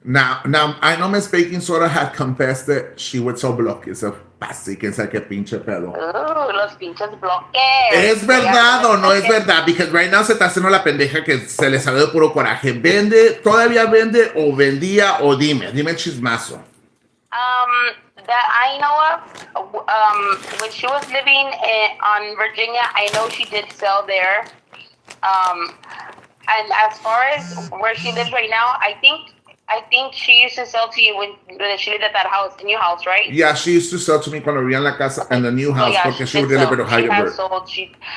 Now, I know Miss Baking Soda had confessed that she would sell bloques of pase, quién sabe qué pinche pedo. Los pinches bloques. ¿Es verdad o no es verdad? Because right now se está haciendo la pendeja que se le salió de puro coraje. ¿Vende, todavía vende o vendía o dime chismazo? That I know of, when she was living on Virginia, I know she did sell there. And as far as where she lives right now, I think she used to sell to you when she lived at that house, the new house, right? Yeah, she used to sell to me cuando vivía en la casa and the new house porque she would did deliver to sell. She has Heidelberg. sold.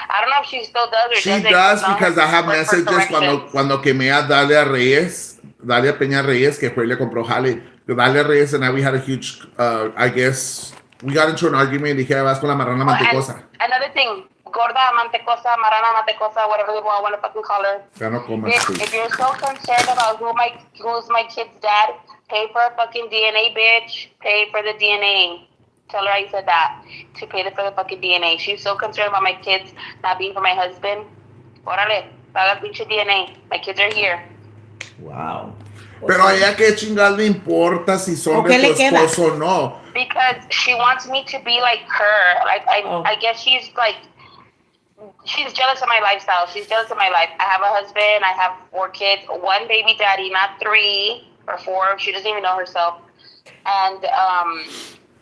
I don't know if she still does or She doesn't. does because I have For messages corrections. cuando quemé a Dalia Peña Reyes, que fue y le compró jale. Dalia Reyes and I, we had a huge, I guess, we got into an argument y dije, vas con la marrana mantecosa. Another thing, gorda, mantecosa, marrana mantecosa, whatever you want to fucking call her. Ya no comas, If you're so concerned about who's my kid's dad, pay for a fucking DNA, bitch. Pay for the DNA. Tell her I said that. To pay for the fucking DNA. She's so concerned about my kids not being for my husband. Órale, paga el pinche DNA. My kids are here. Wow. Pero a ella qué chingados le importa si son de tu esposo o no. Because she wants me to be like her. Like I guess she's jealous of my lifestyle. She's jealous of my life. I have a husband. I have 4 kids. 1 baby daddy, not 3 or 4. She doesn't even know herself. And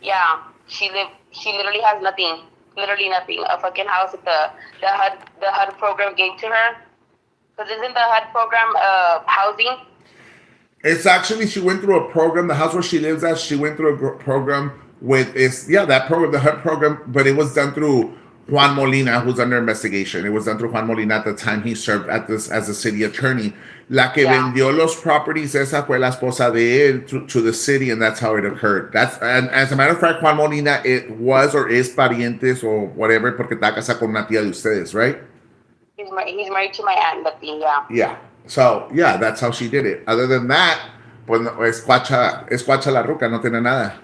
yeah, she literally has nothing. Literally nothing. A fucking house that the HUD program gave to her. Because isn't the HUD program housing? It's actually, she went through a program, the house where she lives at, she went through a program that program, the HUD program, but it was done through Juan Molina, who's under investigation. It was done through Juan Molina at the time he served as a city attorney. La que vendió los properties, esa fue la esposa de él to the city, and that's how it occurred. And as a matter of fact, Juan Molina, it was or is parientes or whatever, porque está casada con una tía de ustedes, right? He's married to my aunt, Betty, yeah. Yeah. So, yeah, that's how she did it. Other than that, pues es cuacha la ruca, no tiene nada.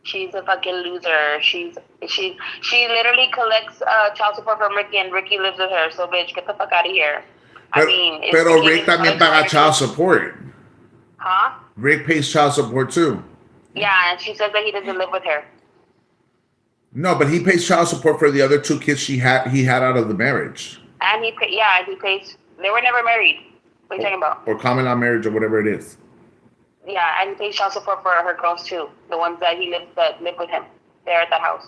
She's a fucking loser. She literally collects child support from Ricky, and Ricky lives with her. So, bitch, get the fuck out of here. Pero Rick también paga child support. Huh? Rick pays child support too. Yeah, and she says that he doesn't live with her. No, but he pays child support for the other 2 kids he had out of the marriage. And he pays. They were never married. What are you talking about? Or common law marriage or whatever it is. Yeah, and he pays child support for her girls too. The ones that live with him. They're at that house.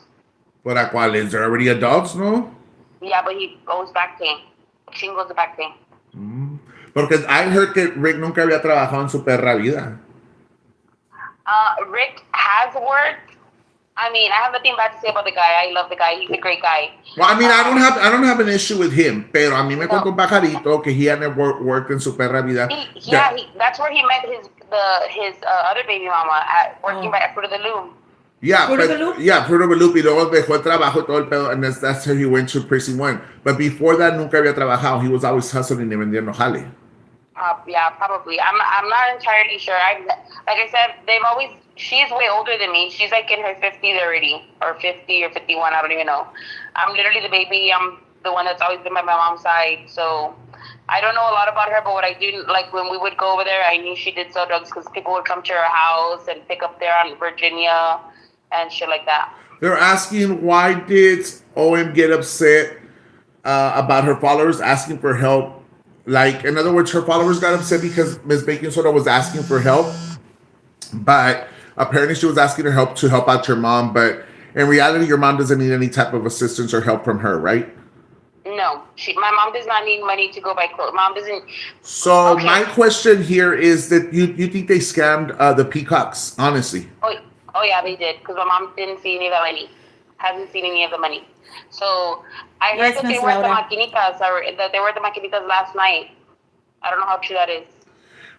But a cuál? They're already adults, no? Yeah, but he goes back paying. She goes back paying. Porque I heard que Rick nunca había trabajado en su perra vida. Rick has worked. I mean, I have nothing bad to say about the guy. I love the guy. He's a great guy. Well, I mean, I don't have an issue with him, pero a mí me contó un pajarito que he hadn't worked en su perra vida. That's where he met his other baby mama working by Fruit of the Loom. Yeah, Fruit of the Loop, y luego dejó el trabajo y todo el pedo, and that's how he went to prison 1. But before that, nunca había trabajado. He was always hustling y vendiendo jale. Yeah, probably. I'm not entirely sure. Like I said, she's way older than me. She's like in her 50s already, or 50 or 51. I don't even know. I'm literally the baby. I'm the one that's always been by my mom's side. So I don't know a lot about her, but what I do, like when we would go over there, I knew she did sell drugs because people would come to her house and pick up there on Virginia and shit like that. They're asking, why did OM get upset about her followers asking for help? Like, in other words, her followers got upset because Ms. Baking Soda was asking for help, but apparently she was asking her help to help out your mom, but in reality, your mom doesn't need any type of assistance or help from her, right? No, my mom does not need money to go buy clothes. Mom doesn't. So my question here is that you think they scammed the peacocks, honestly? Oh yeah, they did, because my mom didn't see any of the money. Hasn't seen any of the money. So I heard that they were the maquinitas, that they were the maquinitas last night. I don't know how true that is.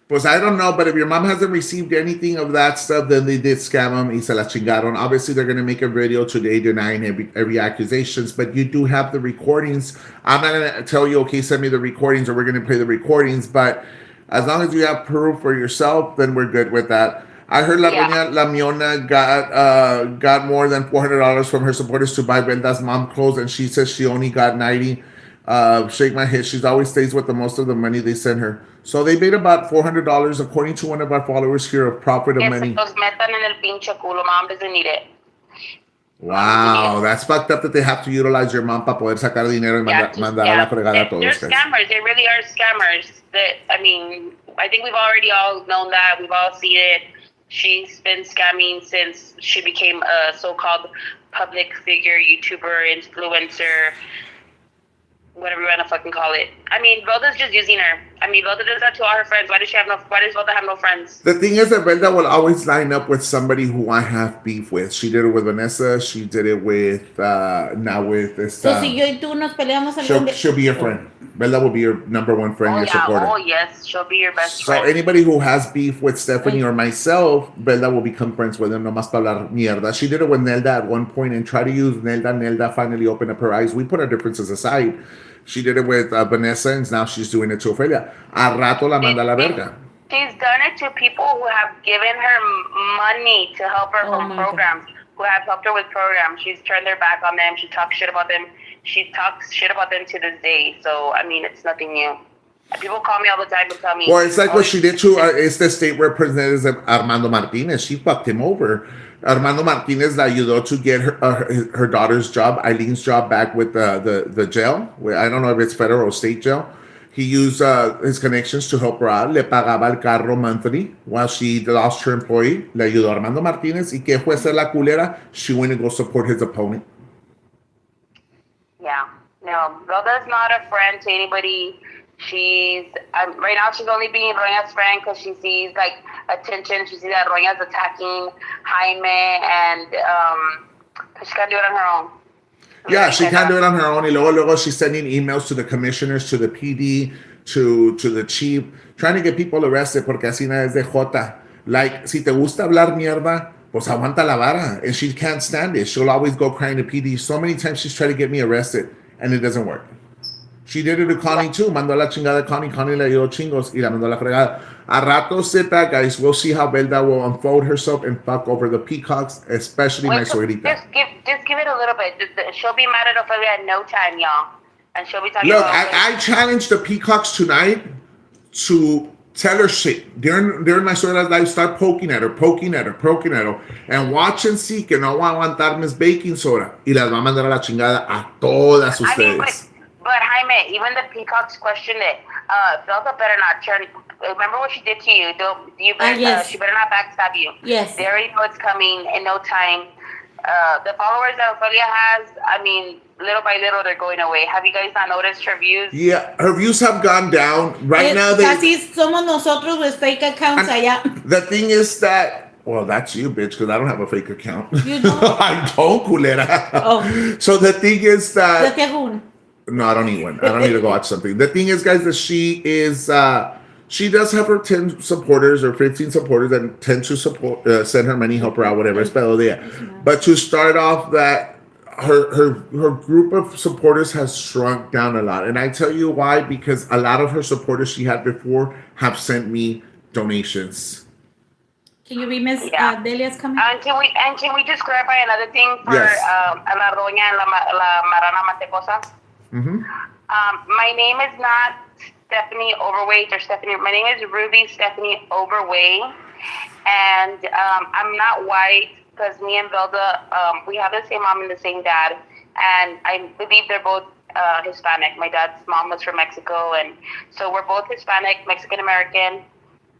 Pues I don't know, but if your mom hasn't received anything of that stuff, then they did scam them y se la chingaron. Obviously, they're going to make a video today denying every accusations, but you do have the recordings. I'm not going to tell you, okay, send me the recordings or we're going to play the recordings, but as long as you have proof for yourself, then we're good with that. I heard La Miona got more than $400 from her supporters to buy Brenda's mom clothes, and she says she only got $90. Shake my head. She always stays with the most of the money they send her. So they made about $400, according to one of our followers here, of profit of money. Los metan en el pinche culo. Mom doesn't need it. Wow, that's fucked up that they have to utilize your mom para poder sacar dinero y mandar a la fregada a They're todos. Guys. scammers. They really are scammers. I mean, I think we've already all known that. We've all seen it. She's been scamming since she became a so-called public figure, YouTuber, influencer, whatever you want to fucking call it. I mean, Velda's just using her. I mean, Velda does that to all her friends. Why does Velda have no friends? The thing is that Velda will always line up with somebody who I have beef with. She did it with Vanessa. She did it with, now with this. So, si yo y tú nos peleamos algún día. She'll be your friend. Velda will be your number one friend, your supporter. Oh, yes. She'll be your best So friend. anybody who has beef with Stephanie or myself, Velda will become friends with them, nomás para hablar mierda. She did it with Nelda at one point and tried to use Nelda. Nelda finally opened up her eyes. We put our differences aside. She did it with Vanessa, and now she's doing it to Ophelia. A rato la manda a la verga. She's done it to people who have given her money to help her from programs, who have helped her with programs. She's turned their back on them. She talks shit about them. She talks shit about them to this day. So, I mean, it's nothing new. And people call me all the time and tell me. Well, it's like what she did to the state representative Armando Martinez. She fucked him over. Armando Martinez la ayudó to get her daughter's job, Eileen's job, back with the jail. I don't know if it's federal or state jail. He used his connections to help her out. Le pagaba el carro monthly while she lost her employee. Le ayudó Armando Martinez. ¿Y qué fue ser la culera? She went to go support his opponent. Yeah. No, Velda's not a friend to anybody. She's right now. She's only being Roña's friend because she sees like attention. She sees that Roña's attacking Jaime, and she can't do it on her own. Yeah, she can't do it on her own. Y luego she's sending emails to the commissioners, to the PD, to the chief, trying to get people arrested porque así nada es de Jota. Like, si te gusta hablar mierda, pues aguanta la vara. And she can't stand it. She'll always go crying to PD. So many times she's trying to get me arrested, and it doesn't work. She did it to Connie too. Mandó a la chingada a Connie. Connie le dio chingos y la mandó a la fregada. A rato, sit back, guys. We'll see how Velda will unfold herself and fuck over the peacocks, especially my suegrita. Just give it a little bit. She'll be mad at Ophelia in no time, y'all. And she'll be talking Look, about... I challenged the peacocks tonight to tell her shit. During my suegra's life, start poking at her. And watch and see que no va a aguantar mis baking soda. Y las va a mandar a la chingada a todas ustedes. But Jaime, even the peacocks questioned it. Velda better not turn. Remember what she did to you? Yes. She better not backstab you. Yes. They already know it's coming in no time. The followers that Ophelia has, I mean, little by little, they're going away. Have you guys not noticed her views? Yeah, her views have gone down. Right now, Casi somos nosotros with fake accounts allá. The thing is that, well, that's you, bitch, because I don't have a fake account. You don't? I don't, culera. Oh. So the thing is that... No, I don't need one. I don't need to go watch something. The thing is, guys, that she does have her 10 supporters or 15 supporters that tend to support, send her money, help her out, whatever. But to start off, that her group of supporters has shrunk down a lot. And I tell you why, because a lot of her supporters she had before have sent me donations. Can you read Miss Delia's comment? And can we just clarify another thing for Yes. La Doña and La Marana Matecosa? Mm-hmm. My name is not Stephanie Overweight or Stephanie. My name is Ruby Stephanie Overweight, and I'm not white because me and Velda, we have the same mom and the same dad, and I believe they're both Hispanic. My dad's mom was from Mexico, and so we're both Hispanic, Mexican American,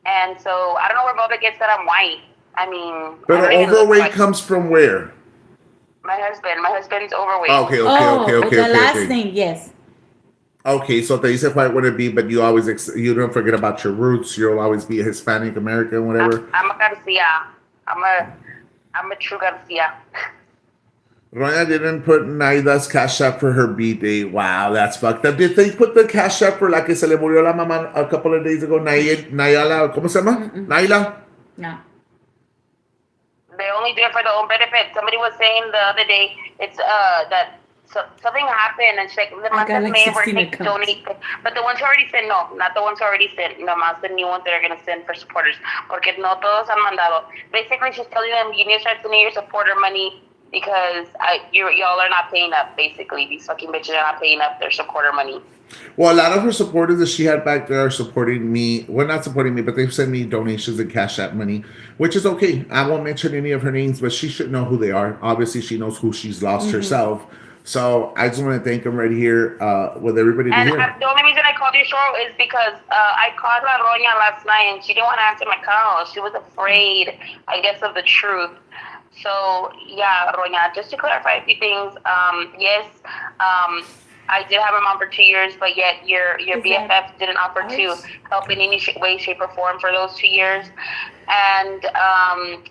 and so I don't know where Velda gets that I'm white. I mean, But overweight comes from where? My husband's overweight. Okay. The last name, yes. Okay, so te dice white would it be, but you you don't forget about your roots. You'll always be a Hispanic American, whatever. I'm a Garcia. I'm a true Garcia. Roya didn't put Naida's cash app for her B-Day. Wow, that's fucked up. Did they put the cash app for la que se le murió la mamá a couple of days ago? Nayala, ¿cómo se llama? Naila? No. They only do it for their own benefit. Somebody was saying the other day, it's that something happened and she's like, the month of May we're going to donate. But the ones who already sent, no, not the ones who already sent. Nomás the new ones that are going to send for supporters. Porque no todos han mandado. Basically, she's telling them, you need to start sending your supporter money because y'all are not paying up. Basically, these fucking bitches are not paying up their supporter money. Well, a lot of her supporters that she had back there are supporting me. Well, not supporting me, but they've sent me donations and Cash App money, which is okay. I won't mention any of her names, but she should know who they are. Obviously, she knows who she's lost herself. So I just want to thank them right here with everybody to hear. The only reason I called your show is because I called La Roña last night and she didn't want to answer my call. She was afraid, I guess, of the truth. So, yeah, Roña, just to clarify a few things, yes, I did have a mom for 2 years, but yet your BFF didn't offer to help in any way, shape, or form for those 2 years. And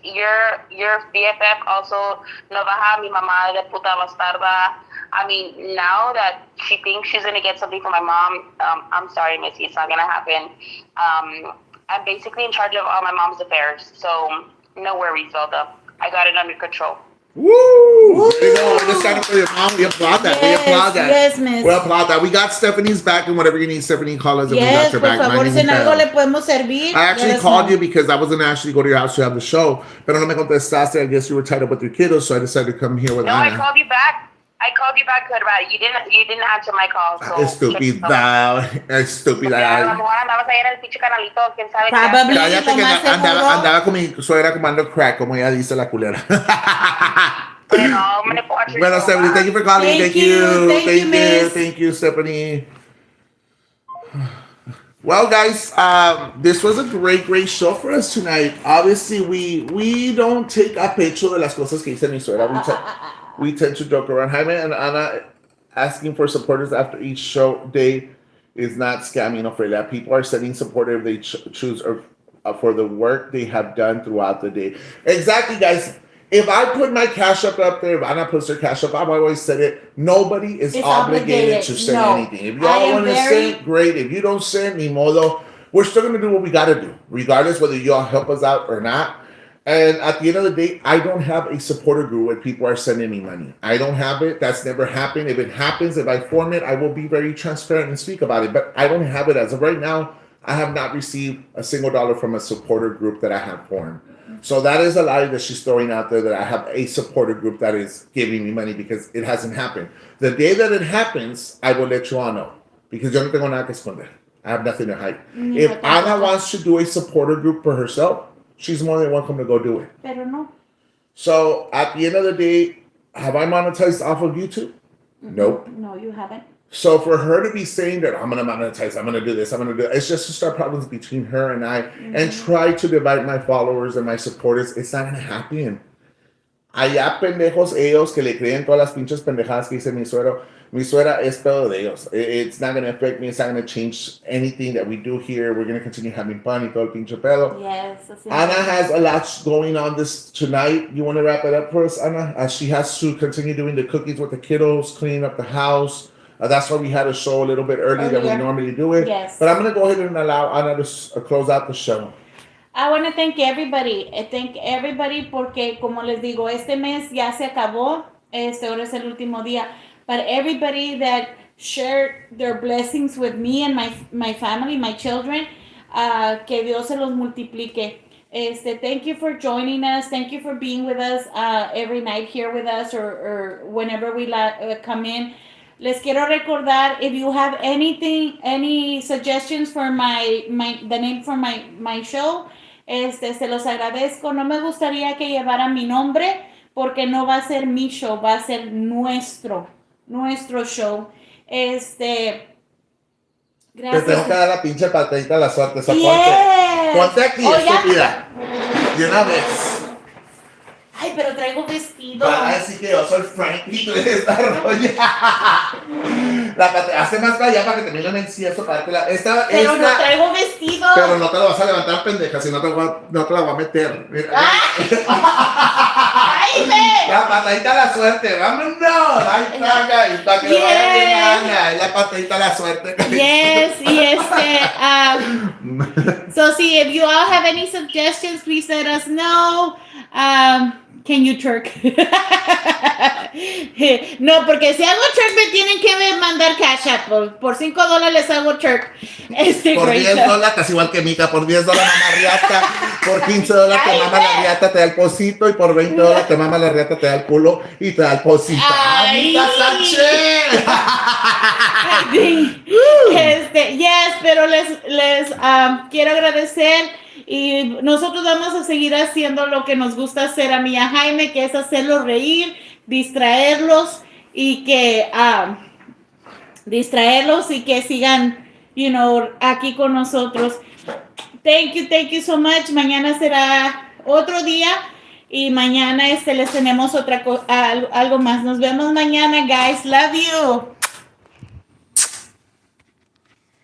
your BFF also, no baja mi mamá de puta bastarda. I mean, now that she thinks she's going to get something from my mom, I'm sorry, Missy, it's not going to happen. I'm basically in charge of all my mom's affairs, so no worries, Zelda. I got it under control. Woo! There you go. Just stand up for your mom. We applaud that. We applaud that. Yes, miss. We applaud that. We got Stephanie's back, and whatever you need, Stephanie, call us and yes, we got your back. Favor, si en algo le podemos servir. I actually called you because I was going to actually go to your house to have the show, but no me contestaste. I guess you were tied up with your kiddos, so I decided to come here with Ana. I called you back. Good about it. You didn't answer my call. So Estúpida. Estúpida. Probably. Cállate que andaba con mi suegra comando crack, como ella dice la culera. Bueno, Stephanie, thank you for calling. Thank you, Stephanie. Well, guys, this was a great show for us tonight. Obviously, we don't take a pecho de las cosas que dice mi suegra. We tend to joke around. Jaime and Ana asking for supporters after each show day is not scamming, Ophelia. People are sending support if they choose for the work they have done throughout the day. Exactly, guys. If I put my Cash Up there, if Ana puts her Cash Up, I've always said it, nobody is obligated to send anything. If y'all want to send, great. If you don't send, ni modo. We're still going to do what we got to do, regardless whether y'all help us out or not. And at the end of the day, I don't have a supporter group where people are sending me money. I don't have it. That's never happened. If it happens, if I form it, I will be very transparent and speak about it. But I don't have it as of right now. I have not received a single dollar from a supporter group that I have formed. So that is a lie that she's throwing out there, that I have a supporter group that is giving me money, because it hasn't happened. The day that it happens, I will let you all know, because yo no tengo nada que esconder. I have nothing to hide. If Ana wants to do a supporter group for herself, she's more than welcome to go do it. Pero no. So at the end of the day, have I monetized off of YouTube? Nope. No, you haven't. So for her to be saying that I'm going to monetize, I'm going to do this, I'm going to do it, it's just to start problems between her and I, and try to divide my followers and my supporters. It's not going to happen. Allá pendejos ellos que le creen todas las pinches pendejadas que dice mi suero. Mi suera es pedo de ellos. It's not going to affect me. It's not going to change anything that we do here. We're going to continue having fun y todo el pinche pedo. Yes. Ana has a lot going on this tonight. You want to wrap it up for us, Ana? As she has to continue doing the cookies with the kiddos, cleaning up the house. That's why we had a show a little bit earlier than we normally do it. Yes. But I'm going to go ahead and allow Ana to close out the show. I want to thank everybody. Porque, como les digo, este mes ya se acabó. Ahora es el último día. But everybody that shared their blessings with me and my family, my children, que Dios se los multiplique. Thank you for joining us. Thank you for being with us every night here with us, or whenever we come in. Les quiero recordar, if you have any suggestions for the name for my show, se los agradezco. No me gustaría que llevara mi nombre, porque no va a ser mi show, va a ser nuestro show. Gracias. Te tengo que dar la pinche patadita a la suerte. Ponte aquí, estúpida. De una vez. Ay, pero traigo vestido. Va a decir que yo soy Frankie de esta rolla. Hazte más para allá para que te miren el ciesto. Pero no traigo vestido. Pero no te lo vas a levantar, pendeja, si no te la voy a meter. ¡Ay, la patadita a la suerte, vámonos. Ahí está, guys, para que lo vayan bien, Ana. La patadita a la suerte. Yes, so see, if you all have any suggestions, please let us know. Can you twerk? No, porque si hago twerk me tienen que mandar cash app. Por $5 hago twerk. Por Rachel. $10, estás igual que Mica, por $10 mama riata, por $15 te Ay, mama la riata, te da el pocito, y por $20 te mama la riata, te da el culo y te da el pocito. Ay. ¡Mica Sánchez! Yes, pero les quiero agradecer y nosotros vamos a seguir haciendo lo que nos gusta hacer a mí y a Jaime, que es hacerlos reír, distraerlos y que sigan, aquí con nosotros. Thank you so much. Mañana será otro día y mañana les tenemos algo más. Nos vemos mañana, guys. Love you.